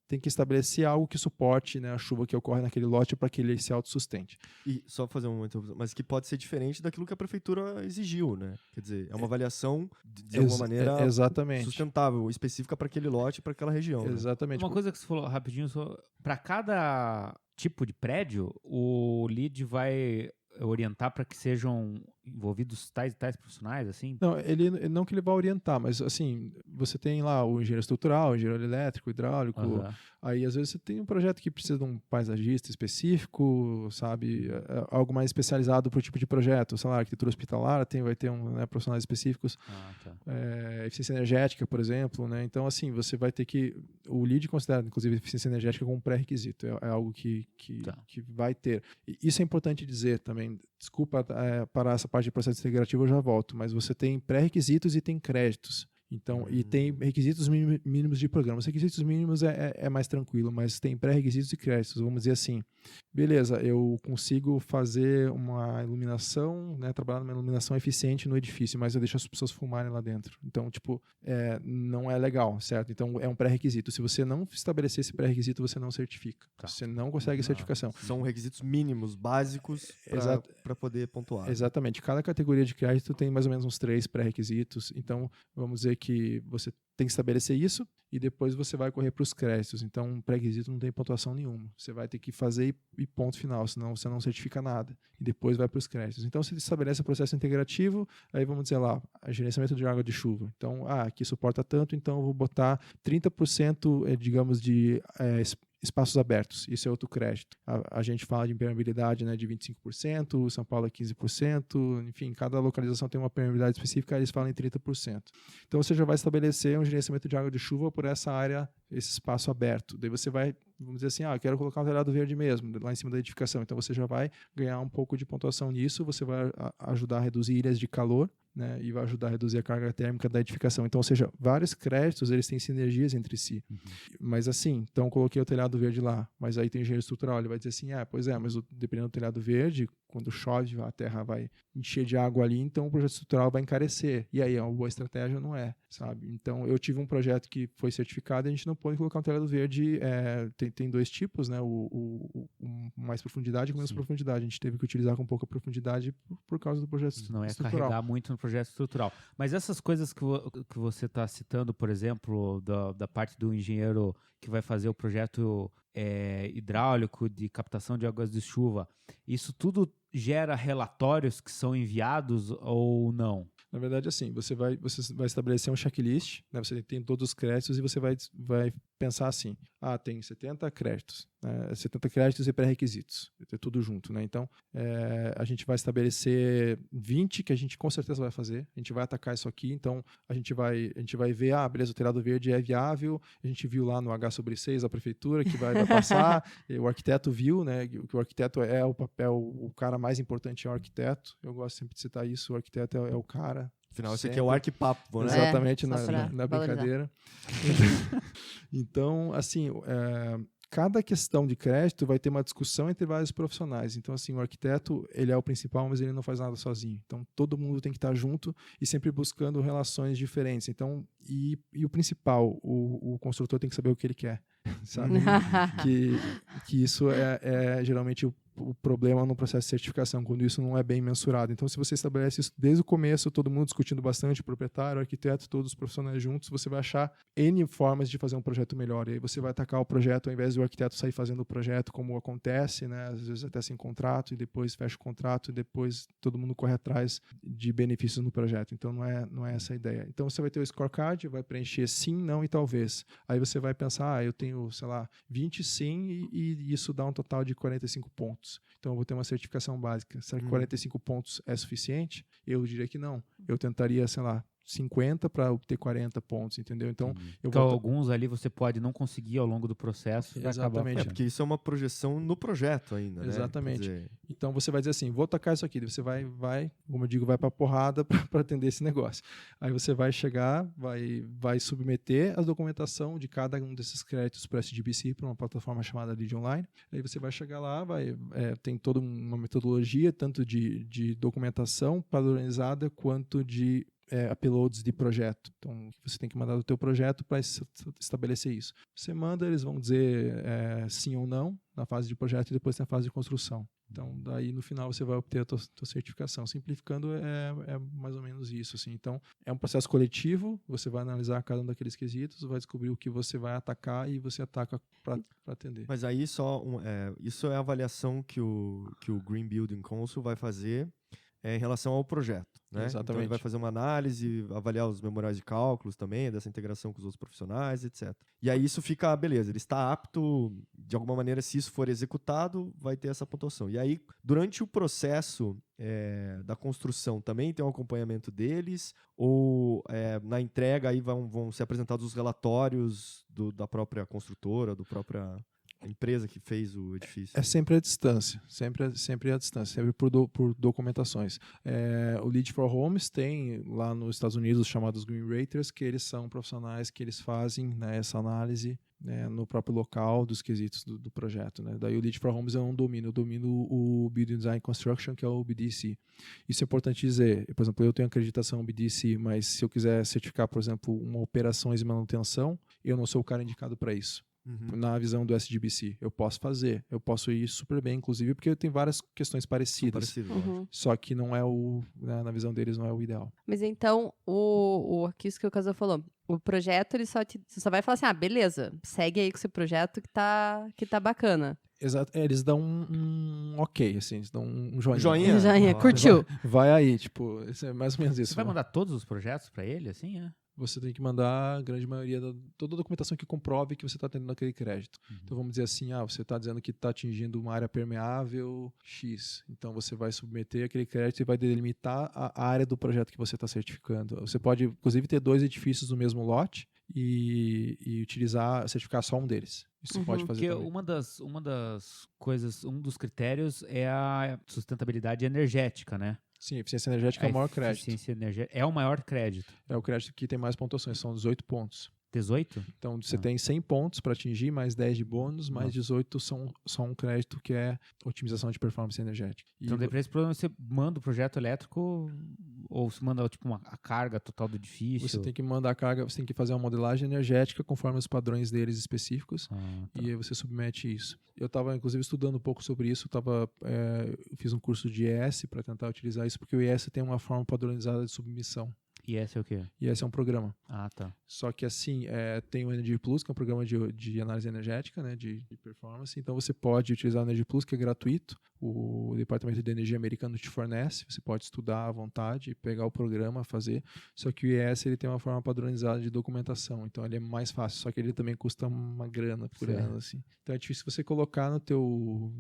tem que estabelecer algo que suporte, né, a chuva que ocorre naquele lote para que ele se autossustente. E só fazer uma interrupção, mas que pode ser diferente daquilo que a prefeitura exigiu, né? Quer dizer, é uma avaliação de alguma maneira exatamente. sustentável, específica para aquele lote, para aquela região. Exatamente. Uma coisa que você falou rapidinho, para cada tipo de prédio, o LEED vai orientar para que sejam envolvidos tais e tais profissionais, assim? Não, não que ele vá orientar, mas assim, você tem lá o engenheiro estrutural, o engenheiro elétrico, hidráulico, aí às vezes você tem um projeto que precisa de um paisagista específico, sabe, algo mais especializado para o tipo de projeto, sei lá, arquitetura hospitalar vai ter profissionais específicos, eficiência energética, por exemplo, né, então assim, você vai ter que, o LEED considera, inclusive, eficiência energética como pré-requisito, é algo que vai ter. E isso é importante dizer também, desculpa parar essa parte de processo integrativo, eu já volto, mas você tem pré-requisitos e tem créditos. Então, e tem requisitos mínimos de programa. Os requisitos mínimos é mais tranquilo, mas tem pré-requisitos e créditos. Vamos dizer assim, beleza, eu consigo fazer uma iluminação, né, trabalhar numa iluminação eficiente no edifício, mas eu deixo as pessoas fumarem lá dentro. Então, tipo, não é legal, certo? Então, é um pré-requisito. Se você não estabelecer esse pré-requisito, você não certifica. Tá. Você não consegue certificação. São requisitos mínimos, básicos, para poder pontuar. Exatamente. Cada categoria de crédito tem mais ou menos uns 3 pré-requisitos. Então, vamos dizer que você tem que estabelecer isso e depois você vai correr para os créditos. Então, um pré-requisito não tem pontuação nenhuma. Você vai ter que fazer e ponto final, senão você não certifica nada. E depois vai para os créditos. Então, você estabelece o processo integrativo, aí vamos dizer lá, gerenciamento de água de chuva. Então, aqui suporta tanto, então eu vou botar 30%, digamos, de espaços abertos. Isso é outro crédito. A gente fala de impermeabilidade, né, de 25%, São Paulo é 15%, enfim, cada localização tem uma permeabilidade específica, eles falam em 30%. Então você já vai estabelecer um gerenciamento de água de chuva por essa área, esse espaço aberto. Daí você vai, vamos dizer assim, eu quero colocar um telhado verde mesmo, lá em cima da edificação. Então você já vai ganhar um pouco de pontuação nisso, você vai ajudar a reduzir ilhas de calor, né, e vai ajudar a reduzir a carga térmica da edificação. Então, ou seja, vários créditos, eles têm sinergias entre si. Mas assim, então eu coloquei o telhado verde lá, mas aí tem engenheiro estrutural, ele vai dizer assim, pois é, mas dependendo do telhado verde, quando chove, a terra vai encher de água ali, então o projeto estrutural vai encarecer. E aí, uma boa estratégia não é, sabe? Então, eu tive um projeto que foi certificado e a gente não pode colocar um telhado verde, tem 2 tipos, né? O mais profundidade e menos profundidade. A gente teve que utilizar com pouca profundidade por causa do projeto estrutural. Não é carregar muito no projeto estrutural. Mas essas coisas que você está citando, por exemplo, da parte do engenheiro que vai fazer o projeto hidráulico de captação de águas de chuva, isso tudo gera relatórios que são enviados ou não? Na verdade, assim, você vai estabelecer um checklist, né? Você tem todos os créditos e você vai pensar assim, tem 70 créditos, né? 70 créditos e pré-requisitos, é tudo junto, né? Então, a gente vai estabelecer 20 que a gente com certeza vai fazer, a gente vai atacar isso aqui, então a gente vai ver, beleza, o telhado verde é viável, a gente viu lá no H/6 a prefeitura que vai passar, o arquiteto viu, né, que o arquiteto é o papel, o cara mais importante é o arquiteto, eu gosto sempre de citar isso, o arquiteto é o cara. Afinal, esse aqui é o arquipapo, né? Exatamente, só na brincadeira. Então, assim, cada questão de crédito vai ter uma discussão entre vários profissionais. Então, assim, o arquiteto, ele é o principal, mas ele não faz nada sozinho. Então, todo mundo tem que estar junto e sempre buscando relações diferentes. Então, e o principal, o construtor tem que saber o que ele quer, sabe? que isso é geralmente o problema no processo de certificação, quando isso não é bem mensurado. Então, se você estabelece isso desde o começo, todo mundo discutindo bastante, o proprietário, o arquiteto, todos os profissionais juntos, você vai achar N formas de fazer um projeto melhor. E aí você vai atacar o projeto, ao invés do arquiteto sair fazendo o projeto, como acontece, né? Às vezes até sem contrato, e depois fecha o contrato, e depois todo mundo corre atrás de benefícios no projeto. Então, não é essa a ideia. Então, você vai ter o scorecard, vai preencher sim, não e talvez. Aí você vai pensar, eu tenho, sei lá, 20 sim, e isso dá um total de 45 pontos. Então, eu vou ter uma certificação básica. Será que 45 pontos é suficiente? Eu diria que não. Eu tentaria, sei lá, 50 para obter 40 pontos, entendeu? Então, alguns ali você pode não conseguir ao longo do processo. Exatamente. Porque isso é uma projeção no projeto ainda, exatamente. Né? Então, você vai dizer assim, vou atacar isso aqui. Você vai, como eu digo, vai para a porrada para atender esse negócio. Aí você vai chegar, vai submeter a documentação de cada um desses créditos para a SDBC, para uma plataforma chamada Lead Online. Aí você vai chegar lá, tem toda uma metodologia, tanto de documentação padronizada, quanto de uploads de projeto. Então, você tem que mandar o teu projeto para estabelecer isso. Você manda, eles vão dizer sim ou não na fase de projeto e depois na fase de construção. Então, daí no final você vai obter a tua certificação. Simplificando, é mais ou menos isso, assim. Então, é um processo coletivo, você vai analisar cada um daqueles quesitos, vai descobrir o que você vai atacar e você ataca para atender. Mas aí isso é a avaliação que o Green Building Council vai fazer em relação ao projeto, né? Exatamente. Então ele vai fazer uma análise, avaliar os memoriais de cálculos também, dessa integração com os outros profissionais, etc. E aí isso fica, beleza, ele está apto, de alguma maneira, se isso for executado, vai ter essa pontuação. E aí, durante o processo da construção também tem um acompanhamento deles, ou na entrega aí vão ser apresentados os relatórios da própria construtora, do própria... A empresa que fez o edifício. É sempre à distância, sempre à distância, sempre por documentações. O Lead for Homes tem lá nos Estados Unidos os chamados Green Raters, que eles são profissionais que eles fazem, né, essa análise, né, no próprio local dos quesitos do projeto, né? Daí o Lead for Homes eu não domino, eu domino o Building Design Construction, que é o BDC. Isso é importante dizer. Por exemplo, eu tenho acreditação BDC, mas se eu quiser certificar, por exemplo, uma operações e manutenção, eu não sou o cara indicado para isso. Na visão do SDBC. Eu posso fazer, eu posso ir super bem, inclusive, porque tem várias questões parecidas. Só que não é na visão deles, não é o ideal. Mas então, aqui isso que o Casal falou, o projeto, você só vai falar assim, beleza, segue aí com esse projeto que tá bacana. Exato. Eles dão um ok, assim, eles dão um joinha. Joinha, curtiu. Vai aí, tipo, é mais ou menos isso. Você vai mandar todos os projetos para ele, assim, Você tem que mandar a grande maioria toda a documentação que comprove que você está tendo aquele crédito. Então vamos dizer assim, você está dizendo que está atingindo uma área permeável X. Então você vai submeter aquele crédito e vai delimitar a área do projeto que você está certificando. Você pode, inclusive, ter 2 edifícios no mesmo lote e certificar só um deles. Isso você pode fazer também. Uma das coisas, um dos critérios é a sustentabilidade energética, né? Sim, a eficiência energética é o maior crédito. Eficiência energética é o maior crédito. É o crédito que tem mais pontuações, são 18 pontos. 18? Então você tem 100 pontos para atingir, mais 10 de bônus, mais 18 são só um crédito que é otimização de performance energética. Então, para esse problema, você manda o projeto elétrico ou você manda tipo a carga total do edifício? Você tem que mandar a carga, você tem que fazer uma modelagem energética conforme os padrões deles específicos e aí você submete isso. Eu estava, inclusive, estudando um pouco sobre isso, fiz um curso de IES para tentar utilizar isso, porque o IES tem uma forma padronizada de submissão. E esse é o quê? E esse é um programa. Tá. Só que assim, tem o Energy Plus, que é um programa de análise energética, né, de performance. Então você pode utilizar o Energy Plus, que é gratuito. O Departamento de Energia americano te fornece. Você pode estudar à vontade, pegar o programa, fazer. Só que o IES ele tem uma forma padronizada de documentação. Então ele é mais fácil. Só que ele também custa uma grana por ano. Assim. Então é difícil você colocar no teu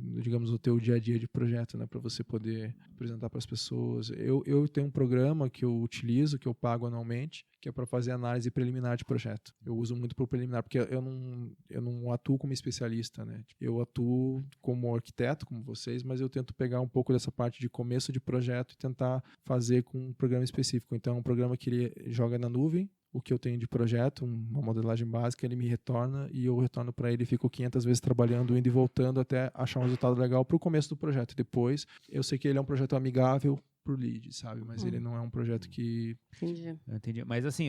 dia a dia de projeto, né, para você poder apresentar para as pessoas. Eu tenho um programa que eu utilizo, que eu pago anualmente, que é para fazer análise preliminar de projeto. Eu uso muito para o preliminar, porque eu não atuo como especialista, né? Eu atuo como arquiteto, como vocês, mas eu tento pegar um pouco dessa parte de começo de projeto e tentar fazer com um programa específico. Então, é um programa que ele joga na nuvem o que eu tenho de projeto, uma modelagem básica, ele me retorna e eu retorno para ele e fico 500 vezes trabalhando, indo e voltando até achar um resultado legal para o começo do projeto. Depois, eu sei que ele é um projeto amigável pro lead, sabe? Mas ele não é um projeto que... Entendi. Mas assim,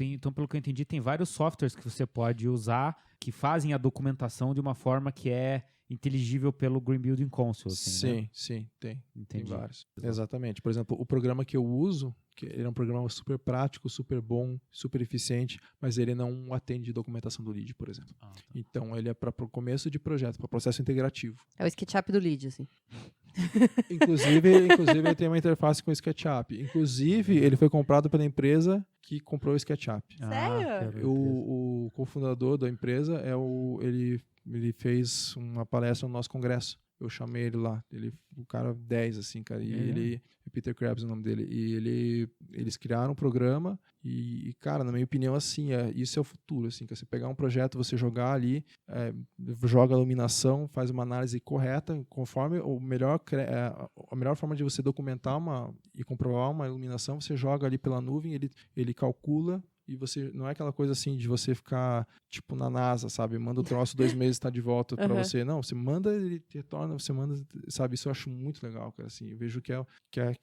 então pelo que eu entendi, tem vários softwares que você pode usar que fazem a documentação de uma forma que é inteligível pelo Green Building Council. Assim, sim, né? Sim, tem. Entendi. Tem vários. Exatamente. Por exemplo, o programa que eu uso, que ele é um programa super prático, super bom, super eficiente, mas ele não atende documentação do lead, por exemplo. Tá. Então, ele é para o começo de projeto, para processo integrativo. É o SketchUp do lead, assim. Inclusive ele tem uma interface com o SketchUp. Inclusive, ele foi comprado pela empresa que comprou o SketchUp. Sério? O cofundador da empresa ele fez uma palestra no nosso congresso. Eu chamei ele lá. O cara 10, assim, cara. E Peter Krebs é o nome dele. E eles criaram um programa e, cara, na minha opinião, assim, isso é o futuro, assim, que você pegar um projeto, você jogar ali, joga a iluminação, faz uma análise correta, conforme a melhor forma de você documentar e comprovar uma iluminação, você joga ali pela nuvem, ele calcula. E você não é aquela coisa assim de você ficar tipo na NASA, sabe? Manda o troço 2 meses tá de volta pra você. Não, você manda, ele retorna, você manda, sabe? Isso eu acho muito legal, cara, assim. Eu vejo que é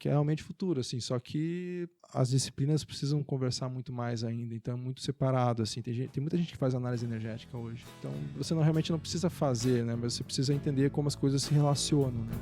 realmente futuro, assim. Só que as disciplinas precisam conversar muito mais ainda. Então é muito separado, assim. Tem muita gente que faz análise energética hoje. Então você realmente não precisa fazer, né? Mas você precisa entender como as coisas se relacionam, né?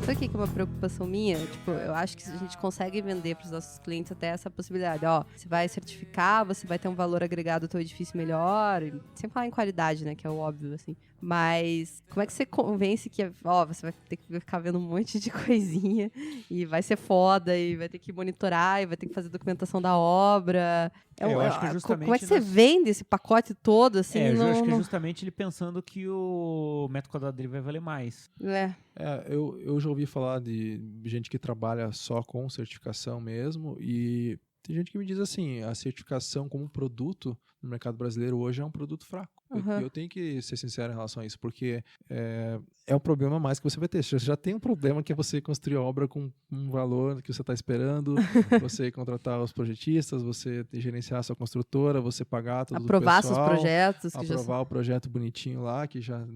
Sabe o que é uma preocupação minha? Tipo, eu acho que a gente consegue vender para os nossos clientes até essa possibilidade. Ó, você vai certificar, você vai ter um valor agregado do teu edifício melhor. Sem falar em qualidade, né? Que é o óbvio, assim. Mas como é que você convence que, você vai ter que ficar vendo um monte de coisinha e vai ser foda e vai ter que monitorar e vai ter que fazer documentação da obra? Eu acho que justamente como é que você vende esse pacote todo, assim? eu acho que é justamente ele pensando que o metro quadrado dele vai valer mais. Eu já ouvi falar de gente que trabalha só com certificação mesmo, e tem gente que me diz assim, a certificação como produto no mercado brasileiro hoje é um produto fraco. Eu tenho que ser sincero em relação a isso, porque é um problema a mais que você vai ter. Você já tem um problema que é você construir a obra com um valor que você está esperando, você contratar os projetistas, você gerenciar a sua construtora, você pagar tudo aprovar do pessoal, seus projetos. aprovar o projeto bonitinho lá, que já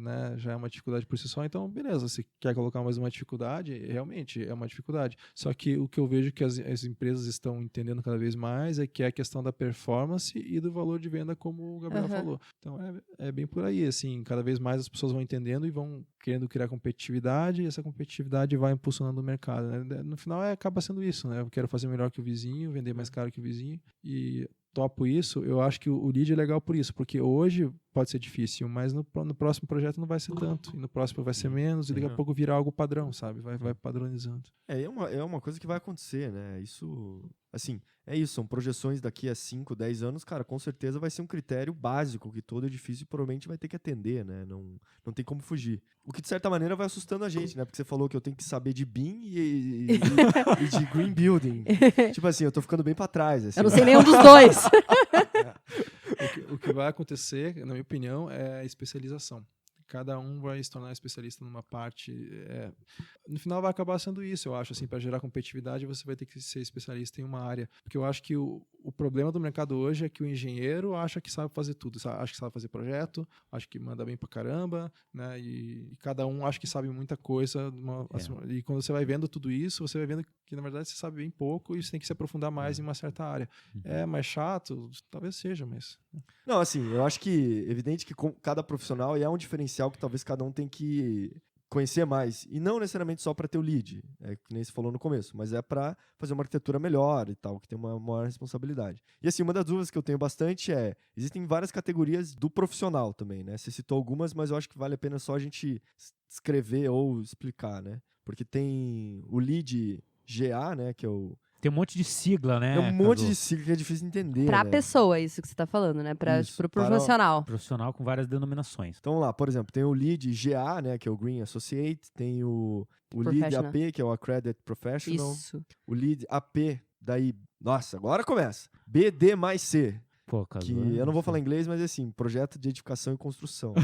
é uma dificuldade por si só. Então, beleza, você quer colocar mais uma dificuldade, realmente é uma dificuldade. Só que o que eu vejo que as empresas estão entendendo cada vez mais é que é a questão da performance e do valor de venda, como o Gabriel falou. Então, é bem por aí, assim, cada vez mais as pessoas vão entendendo e vão querendo criar competitividade, e essa competitividade vai impulsionando o mercado, né? No final acaba sendo isso, né? Eu quero fazer melhor que o vizinho, vender mais caro que o vizinho, e topo isso. Eu acho que o lead é legal por isso, porque hoje pode ser difícil, mas no próximo projeto não vai ser tanto, e no próximo vai ser menos, e daqui a pouco virar algo padrão, sabe? Vai padronizando. É uma coisa que vai acontecer, né? Isso, assim, é isso, são projeções daqui a 5, 10 anos, cara, com certeza vai ser um critério básico que todo edifício provavelmente vai ter que atender, né? Não tem como fugir. O que, de certa maneira, vai assustando a gente, né? Porque você falou que eu tenho que saber de BIM e de Green Building. Tipo assim, eu tô ficando bem pra trás. Assim, eu não sei nenhum dos dois. O que vai acontecer, na minha opinião, é a especialização. Cada um vai se tornar especialista numa parte. No final vai acabar sendo isso, eu acho. Assim, para gerar competitividade, você vai ter que ser especialista em uma área. Porque eu acho que o problema do mercado hoje é que o engenheiro acha que sabe fazer tudo. Acha que sabe fazer projeto, acha que manda bem pra caramba, né? E cada um acha que sabe muita coisa. Assim, e quando você vai vendo tudo isso, você vai vendo que, na verdade, você sabe bem pouco e você tem que se aprofundar mais em uma certa área. É mais chato? Talvez seja, mas... Não, assim, eu acho que é evidente que cada profissional é um diferencial que talvez cada um tem que conhecer mais. E não necessariamente só para ter o lead, que nem você falou no começo, mas é para fazer uma arquitetura melhor e tal, que tem uma maior responsabilidade. E assim, uma das dúvidas que eu tenho bastante existem várias categorias do profissional também, né? Você citou algumas, mas eu acho que vale a pena só a gente escrever ou explicar, né? Porque tem o lead GA, né, que é o... Tem um monte de sigla, né? Tem um monte de sigla que é difícil de entender. Pra né? pessoa, isso que você tá falando, né? Pro profissional. Profissional com várias denominações. Então vamos lá, por exemplo, tem o Lead GA, né, que é o Green Associate, tem o Lead AP, que é o Accredited Professional. Isso. O Lead AP, daí, nossa, agora começa. BD mais C. Pô, que eu não vou falar inglês, mas é assim, projeto de edificação e construção.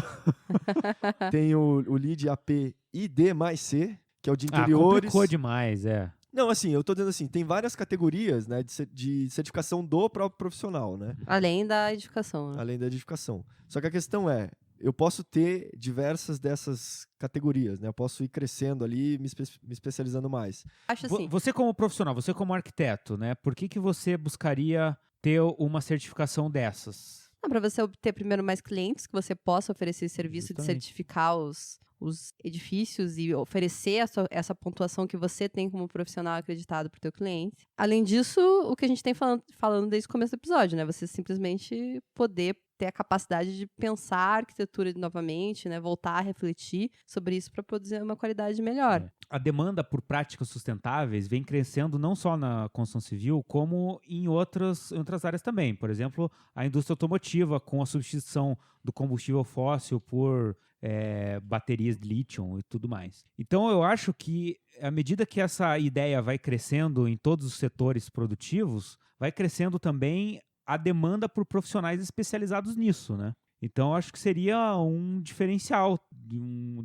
Tem o Lead AP ID mais C, que é o de interiores. Complicou demais, Não, assim, eu tô dizendo assim, tem várias categorias, né, de certificação do próprio profissional, né? Além da edificação. Né? Além da edificação. Só que a questão eu posso ter diversas dessas categorias, né? Eu posso ir crescendo ali, me especializando mais. Acho assim. Você como profissional, você como arquiteto, né? Por que você buscaria ter uma certificação dessas? Para você obter primeiro mais clientes, que você possa oferecer esse serviço de certificar os edifícios e oferecer essa pontuação que você tem como profissional acreditado para o teu cliente. Além disso, o que a gente tem falando desde o começo do episódio, né? Você simplesmente poder ter a capacidade de pensar a arquitetura novamente, né? Voltar a refletir sobre isso para produzir uma qualidade melhor. A demanda por práticas sustentáveis vem crescendo não só na construção civil, como em outras áreas também. Por exemplo, a indústria automotiva, com a substituição do combustível fóssil por baterias de lítio e tudo mais. Então, eu acho que, à medida que essa ideia vai crescendo em todos os setores produtivos, vai crescendo também a demanda por profissionais especializados nisso, né? Então, eu acho que seria um diferencial de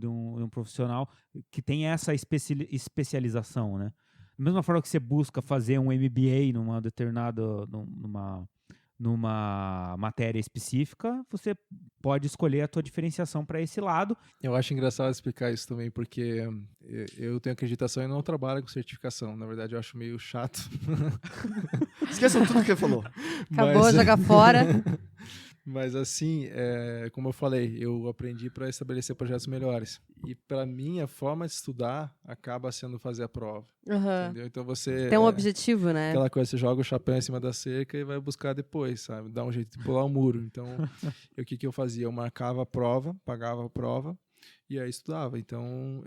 um profissional que tem essa especialização, né? Da mesma forma que você busca fazer um MBA numa matéria específica, você pode escolher a tua diferenciação para esse lado. Eu acho engraçado explicar isso também, porque eu tenho acreditação e não trabalho com certificação. Na verdade, eu acho meio chato. Esqueçam tudo que ele falou. Acabou, joga fora. Mas assim, como eu falei, eu aprendi para estabelecer projetos melhores. E para mim, a forma de estudar acaba sendo fazer a prova. Aham. Entendeu? Então você... Tem um objetivo, né? Aquela coisa, você joga o chapéu em cima da cerca e vai buscar depois, sabe? Dá um jeito de pular o muro. Então, o que eu fazia? Eu marcava a prova, pagava a prova e aí estudava. Então,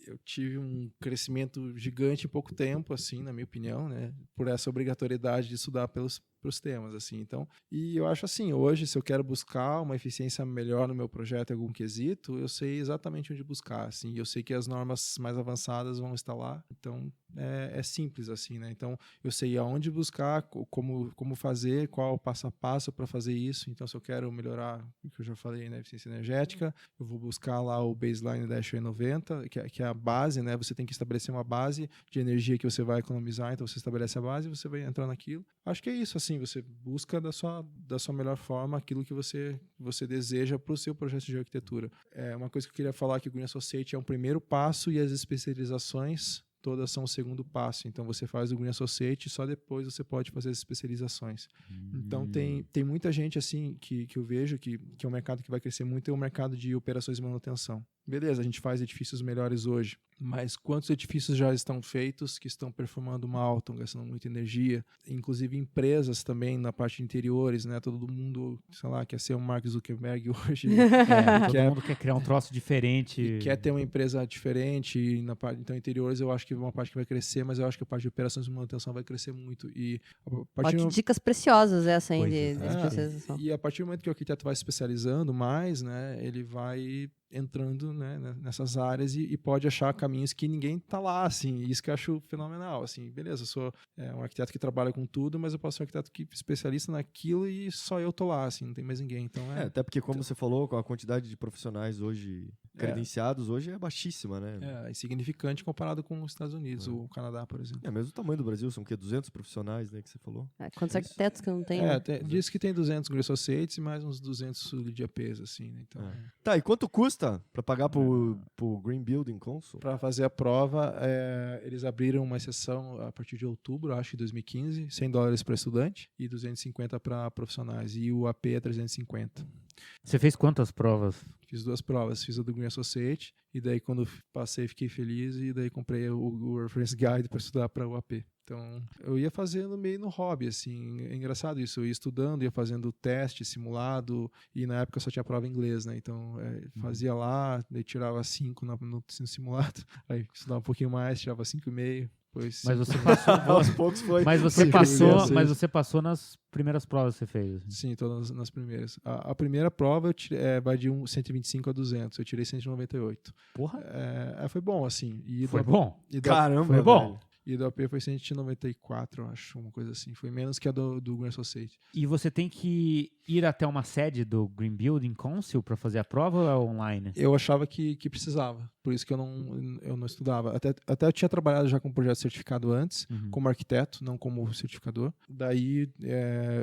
eu tive um crescimento gigante em pouco tempo, assim, na minha opinião, né? Por essa obrigatoriedade de estudar pelos temas, assim. Então, e eu acho assim, hoje, se eu quero buscar uma eficiência melhor no meu projeto em algum quesito, eu sei exatamente onde buscar, assim. Eu sei que as normas mais avançadas vão estar lá. Então, é simples, assim, né? Então, eu sei aonde buscar, como fazer, qual o passo a passo para fazer isso. Então, se eu quero melhorar, o que eu já falei, né, eficiência energética, eu vou buscar lá o baseline da SHE 90, que é a base, né? Você tem que estabelecer uma base de energia que você vai economizar, então você estabelece a base e você vai entrar naquilo. Acho que é isso, assim, você busca da sua melhor forma aquilo que você deseja para o seu projeto de arquitetura. Uma coisa que eu queria falar que o Green Associate é um primeiro passo e as especializações todas são o segundo passo. Então, você faz o Green Associate e só depois você pode fazer as especializações. Então, tem muita gente, assim, que eu vejo que é um mercado que vai crescer muito, é o mercado de operações de manutenção. Beleza, a gente faz edifícios melhores hoje, mas quantos edifícios já estão feitos que estão performando mal, estão gastando muita energia? Inclusive empresas também na parte de interiores, né? Todo mundo, sei lá, quer ser um Mark Zuckerberg hoje. Todo mundo quer criar um troço diferente. Quer ter uma empresa diferente. Então, interiores eu acho que é uma parte que vai crescer, mas eu acho que a parte de operações de manutenção vai crescer muito. E Que dicas preciosas essa aí Pois de especialização. E a partir do momento que o arquiteto vai se especializando mais, né? Ele vai entrando, né, nessas áreas e pode achar caminhos que ninguém tá lá, assim, isso que eu acho fenomenal, assim, beleza, eu sou um arquiteto que trabalha com tudo, mas eu posso ser um arquiteto que especialista naquilo e só eu tô lá, assim, não tem mais ninguém, então até porque, como você falou, com a quantidade de profissionais hoje credenciados, hoje é baixíssima, né? É insignificante comparado com os Estados Unidos, o Canadá, por exemplo. É mesmo o tamanho do Brasil, são o quê? 200 profissionais, né, que você falou? Quantos arquitetos que não tem? Diz que tem 200 Green Associates e mais uns 200 de APs, assim, né, então... Tá, e quanto custa pra pagar pro Green Building Council? Para fazer a prova, eles abriram uma exceção a partir de outubro, acho, de 2015, $100 para estudante e 250 para profissionais. E o AP é 350. Você fez quantas provas? Fiz 2 provas. Fiz a do Green Associate e daí quando passei fiquei feliz e daí comprei o Reference Guide para estudar para o AP. Então, eu ia fazendo meio no hobby, assim, é engraçado isso, eu ia estudando, ia fazendo teste, simulado, e na época só tinha prova em inglês, né, então fazia lá, daí tirava 5 no simulado, aí estudava um pouquinho mais, tirava 5,5. Mas você passou aos poucos foi. Mas você passou nas primeiras provas que você fez. Assim. Sim, todas nas primeiras. A primeira prova vai de 125 a 200. Eu tirei 198. Porra. Foi bom, assim. Foi bom? Caramba, foi bom. E do AP foi 194, eu acho, uma coisa assim. Foi menos que a do Green Associate. E você tem que ir até uma sede do Green Building Council para fazer a prova ou é online? Eu achava que precisava, por isso que eu não estudava. Até eu tinha trabalhado já com projeto certificado antes, como arquiteto, não como certificador. Daí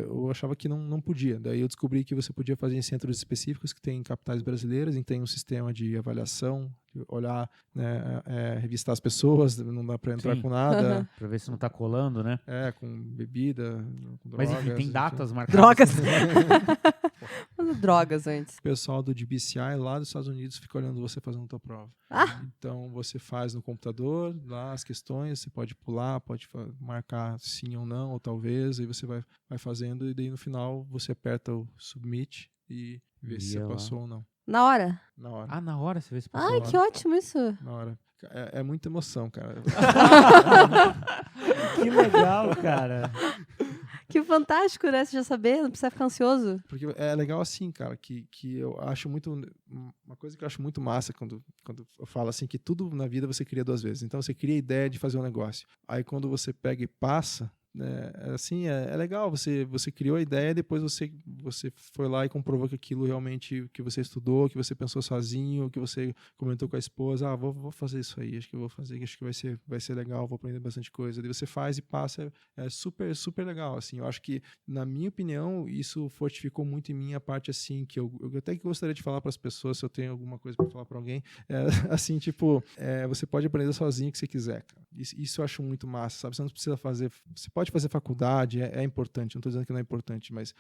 eu achava que não podia. Daí eu descobri que você podia fazer em centros específicos que tem em capitais brasileiras, e tem um sistema de avaliação, olhar, né, revistar as pessoas, não dá para entrar com nada. Para ver se não tá colando, né? Com bebida, com drogas. Mas enfim, tem datas marcadas. Drogas. Drogas antes. O pessoal do DBCI lá dos Estados Unidos fica olhando você fazendo a tua prova. Então você faz no computador lá as questões, você pode pular, pode marcar sim ou não, ou talvez, aí você vai fazendo e daí no final você aperta o submit e vê se você passou ou não. Na hora? Na hora. Ah, na hora você vê se passou. Ai, que ótimo isso. Na hora. É muita emoção, cara. Que legal, cara. Que fantástico, né? Você já saber, não precisa ficar ansioso. Porque é legal assim, cara, que eu acho muito... Uma coisa que eu acho muito massa quando eu falo assim, que tudo na vida você cria 2 vezes. Então você cria a ideia de fazer um negócio. Aí quando você pega e passa... assim, é legal, você criou a ideia, depois você foi lá e comprovou que aquilo realmente que você estudou, que você pensou sozinho, que você comentou com a esposa, vou fazer isso aí, acho que eu vou fazer, acho que vai ser legal, vou aprender bastante coisa. Daí você faz e passa, é super, super legal, assim. Eu acho que, na minha opinião, isso fortificou muito em mim a parte, assim, que eu até que gostaria de falar para as pessoas, se eu tenho alguma coisa para falar para alguém, assim, tipo, você pode aprender sozinho o que você quiser, cara. Isso eu acho muito massa, sabe? Você não precisa fazer, você pode pode fazer faculdade, é importante, não estou dizendo que não é importante, mas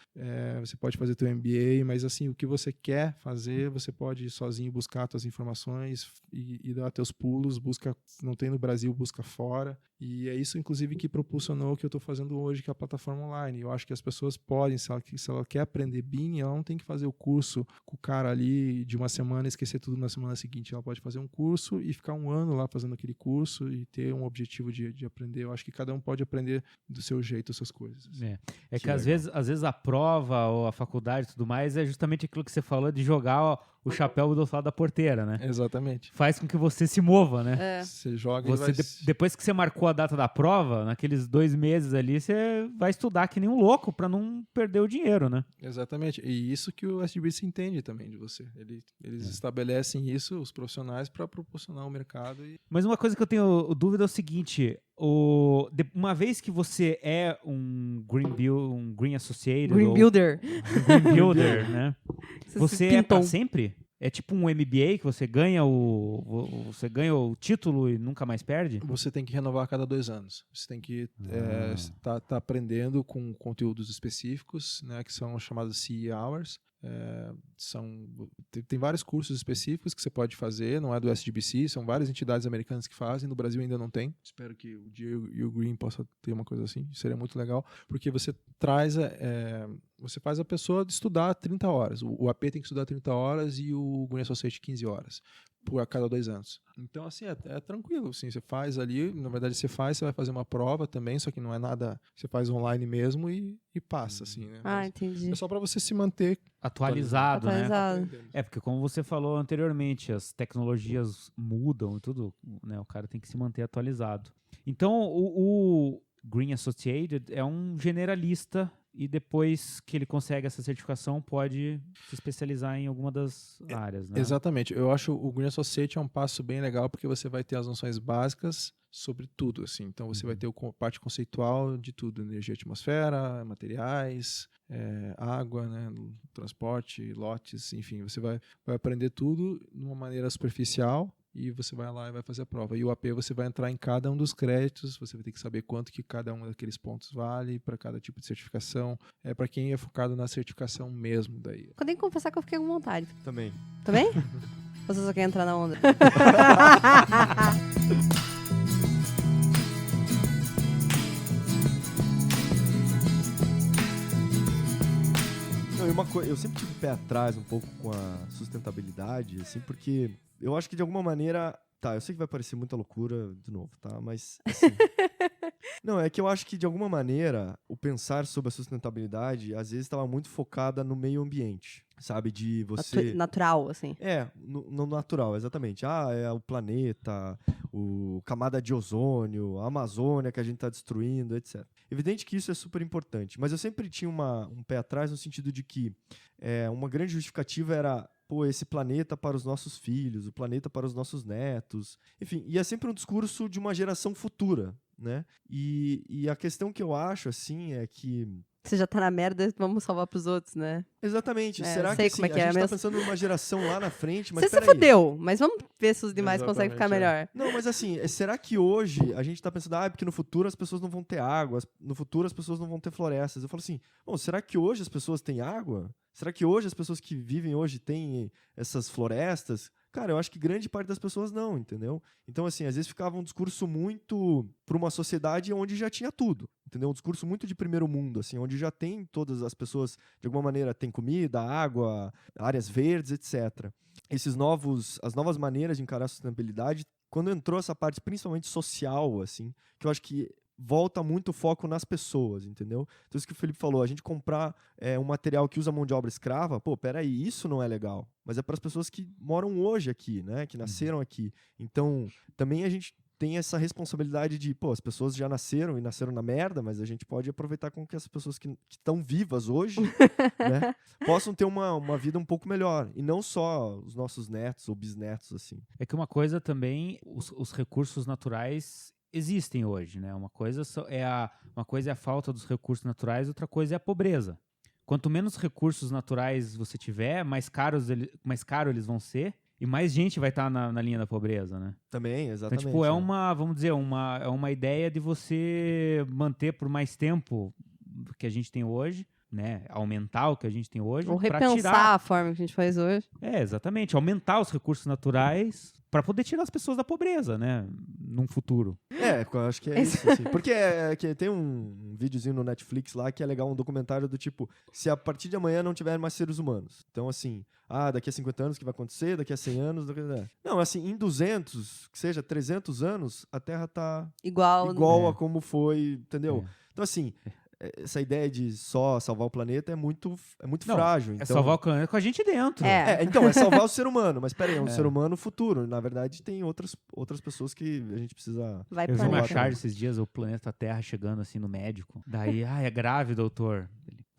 você pode fazer teu MBA, mas assim, o que você quer fazer, você pode ir sozinho buscar suas informações e dar teus pulos, busca, não tem no Brasil, busca fora. E é isso, inclusive, que propulsionou o que eu estou fazendo hoje, que é a plataforma online. Eu acho que as pessoas podem, se ela quer aprender BIM, ela não tem que fazer o curso com o cara ali de uma semana e esquecer tudo na semana seguinte. Ela pode fazer um curso e ficar um ano lá fazendo aquele curso e ter um objetivo de aprender. Eu acho que cada um pode aprender do seu jeito essas coisas. É que às vezes a prova ou a faculdade e tudo mais é justamente aquilo que você falou de jogar o chapéu do outro lado da porteira, né? Exatamente. Faz com que você se mova, né? Você joga Você, e vai... depois que você marcou a data da prova, naqueles 2 meses ali, você vai estudar que nem um louco pra não perder o dinheiro, né? Exatamente. E isso que o SGBC entende também de você. Eles estabelecem isso, os profissionais, para proporcionar o mercado. Mas uma coisa que eu tenho dúvida é o seguinte... uma vez que você é um Green Associated... Green Builder. Um Green Builder, né? Você é pra sempre? É tipo um MBA que você ganha o título e nunca mais perde? Você tem que renovar a cada 2 anos. Você tem que tá aprendendo com conteúdos específicos, né, que são chamados CE Hours. Tem vários cursos específicos que você pode fazer, não é do SGBC, são várias entidades americanas que fazem, no Brasil ainda não tem. Espero que o dia e o Green possa ter uma coisa assim, seria muito legal, porque você você faz a pessoa estudar 30 horas, o AP tem que estudar 30 horas e o Green Associate 15 horas. Por a cada 2 anos. Então, assim, é tranquilo. Assim, você faz ali, na verdade, você vai fazer uma prova também, só que não é nada. Você faz online mesmo e passa, assim, né? Ah, entendi. É só para você se manter atualizado, né? Atualizado. É, porque como você falou anteriormente, as tecnologias mudam e tudo, né? O cara tem que se manter atualizado. Então, o Green Associated é um generalista e depois que ele consegue essa certificação, pode se especializar em alguma das áreas, né? Exatamente. Eu acho o Green Associate é um passo bem legal, porque você vai ter as noções básicas sobre tudo, assim. Então, você vai ter a parte conceitual de tudo. Energia, atmosfera, materiais, água, né, transporte, lotes, enfim. Você vai aprender tudo de uma maneira superficial, e você vai lá e vai fazer a prova. E o AP você vai entrar em cada um dos créditos, você vai ter que saber quanto que cada um daqueles pontos vale para cada tipo de certificação. É para quem é focado na certificação mesmo daí. Eu tenho que confessar que eu fiquei com vontade. Também. Também? Ou você só quer entrar na onda? Não, e uma coisa, eu sempre tive o pé atrás um pouco com a sustentabilidade, assim, porque eu acho que de alguma maneira... Tá, eu sei que vai parecer muita loucura de novo, tá? Mas, assim... Não, é que eu acho que de alguma maneira o pensar sobre a sustentabilidade às vezes estava muito focada no meio ambiente, sabe? De você... Natural, assim. No natural, exatamente. É o planeta, o camada de ozônio, a Amazônia que a gente está destruindo, etc. Evidente que isso é super importante, mas eu sempre tinha um pé atrás no sentido de que uma grande justificativa era... esse planeta para os nossos filhos, o planeta para os nossos netos. Enfim, e é sempre um discurso de uma geração futura, né? E a questão que eu acho, assim, é que... Você já tá na merda, vamos salvar pros outros, né? Exatamente. Será que, assim, a gente tá pensando numa geração lá na frente, mas você se fudeu, mas vamos ver se os demais conseguem ficar melhor. Não, mas assim, será que hoje a gente tá pensando, porque no futuro as pessoas não vão ter água, no futuro as pessoas não vão ter florestas. Eu falo assim, será que hoje as pessoas têm água? Será que hoje as pessoas que vivem hoje têm essas florestas? Cara, eu acho que grande parte das pessoas não, entendeu? Então, assim, às vezes ficava um discurso muito para uma sociedade onde já tinha tudo, entendeu? Um discurso muito de primeiro mundo, assim, onde já tem todas as pessoas, de alguma maneira, tem comida, água, áreas verdes, etc. As novas maneiras de encarar a sustentabilidade, quando entrou essa parte principalmente social, assim, que eu acho que volta muito o foco nas pessoas, entendeu? Então isso que o Felipe falou, a gente comprar um material que usa mão de obra escrava, peraí, isso não é legal. Mas é para as pessoas que moram hoje aqui, né? Que nasceram aqui. Então, também a gente tem essa responsabilidade de, as pessoas já nasceram e nasceram na merda, mas a gente pode aproveitar com que as pessoas que estão vivas hoje, né, possam ter uma vida um pouco melhor. E não só os nossos netos ou bisnetos, assim. É que uma coisa também, os recursos naturais existem hoje, né? Uma coisa é a falta dos recursos naturais, outra coisa é a pobreza. Quanto menos recursos naturais você tiver, mais caro eles vão ser e mais gente vai estar na linha da pobreza, né? Também, Então, exatamente. tipo, é uma, vamos dizer, é uma ideia de você manter por mais tempo que a gente tem hoje, né? Aumentar o que a gente tem hoje. Ou pra repensar tirar... a forma que a gente faz hoje. Exatamente. Aumentar os recursos naturais para poder tirar as pessoas da pobreza, né? Num futuro. Eu acho que é isso, assim. Porque que tem um videozinho no Netflix lá que é legal, um documentário do tipo, se a partir de amanhã não tiver mais seres humanos. Então, assim, daqui a 50 anos o que vai acontecer? Daqui a 100 anos? Não, assim, em 200, que seja 300 anos, a Terra tá igual a como foi, entendeu? Então, assim... Essa ideia de só salvar o planeta é muito frágil. Então... É salvar o planeta com a gente dentro. Então, é salvar o ser humano. Mas peraí, é um ser humano futuro. Na verdade, tem outras pessoas que a gente precisa... Eu vi uma charge esses dias, o planeta Terra chegando assim no médico. Daí, é grave, doutor.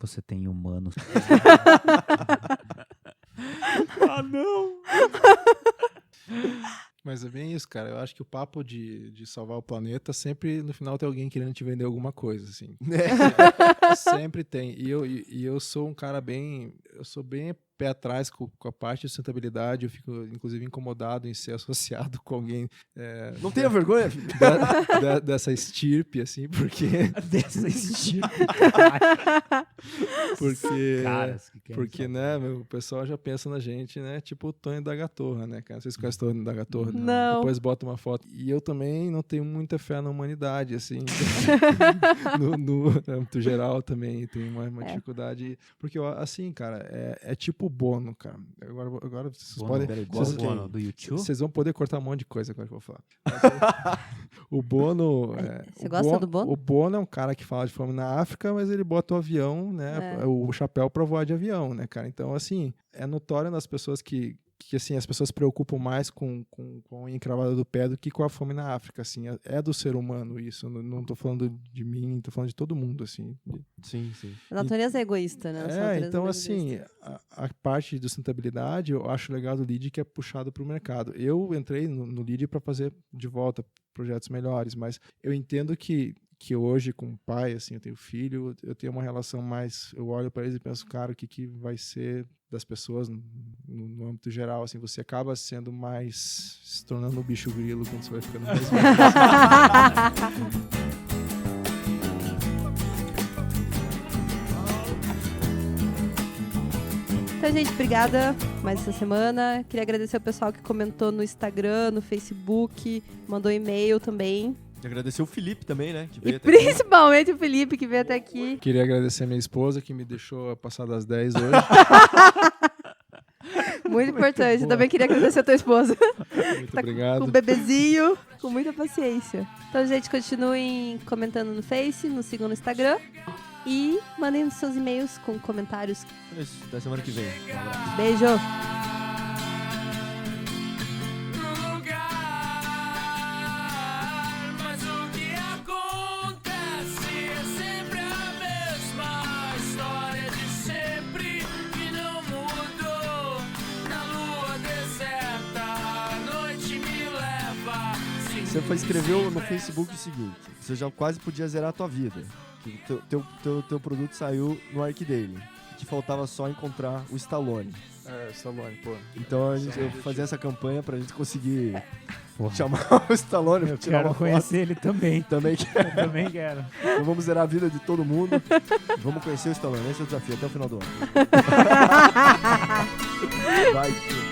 Você tem humanos. Não! Mas é bem isso, cara. Eu acho que o papo de salvar o planeta sempre, no final, tem alguém querendo te vender alguma coisa, assim. Sempre tem. E eu sou um cara bem... Eu sou bem pé atrás com a parte de sustentabilidade. Eu fico, inclusive, incomodado em ser associado com alguém... Não tenha vergonha, filho. Dessa estirpe, assim, porque... Dessa estirpe. Porque, né, o pessoal já pensa na gente, né, tipo o Tonho da Gatorra, né, cara? Vocês conhecem o Tonho da Gatorra? Não. Depois bota uma foto. E eu também não tenho muita fé na humanidade, assim. no âmbito geral também tem uma dificuldade. Porque, assim, cara, é tipo o Bono, cara. Agora vocês podem... Bono do YouTube? Vocês vão poder cortar um monte de coisa agora que eu vou falar. O Bono... Você gosta do Bono? O Bono é um cara que fala de fome na África, mas ele bota o avião, né? O chapéu pra voar de avião, né, cara? Então, assim, é notório nas pessoas que assim, as pessoas se preocupam mais com a encravada do pé do que com a fome na África, assim. É do ser humano isso. Não tô falando de mim, tô falando de todo mundo, assim. Sim, sim. A natureza é egoísta, né? Então, assim, a parte de sustentabilidade, eu acho legal do LEED que é puxado pro mercado. Eu entrei no LEED para fazer de volta projetos melhores, mas eu entendo que hoje, como pai, assim, eu tenho filho, eu tenho uma relação mais... Eu olho para eles e penso, cara, o que vai ser das pessoas no âmbito geral, assim, você acaba sendo mais... se tornando um bicho grilo quando você vai ficando mais velho. Então, gente, obrigada mais essa semana. Queria agradecer ao pessoal que comentou no Instagram, no Facebook, mandou e-mail também. E agradecer o Felipe também, né? Que veio até principalmente o Felipe, que veio até aqui. Queria agradecer a minha esposa, que me deixou passar das 10 hoje. Muito importante. Também queria agradecer a tua esposa. Muito obrigado. Com o bebezinho, com muita paciência. Então, gente, continuem comentando no Face, nos sigam no Instagram. E mandem seus e-mails com comentários. Isso, até semana que vem. Um abraço. Beijo! Você escreveu no Facebook o seguinte: você já quase podia zerar a tua vida. Que teu produto saiu no Arcdale. Que faltava só encontrar o Stallone. Stallone, pô. Então eu vou fazer essa campanha pra gente conseguir chamar o Stallone pra tirar uma foto. Eu quero conhecer ele também. Também quero. Também quero. Então vamos zerar a vida de todo mundo. Vamos conhecer o Stallone. Esse é o desafio até o final do ano. Vai.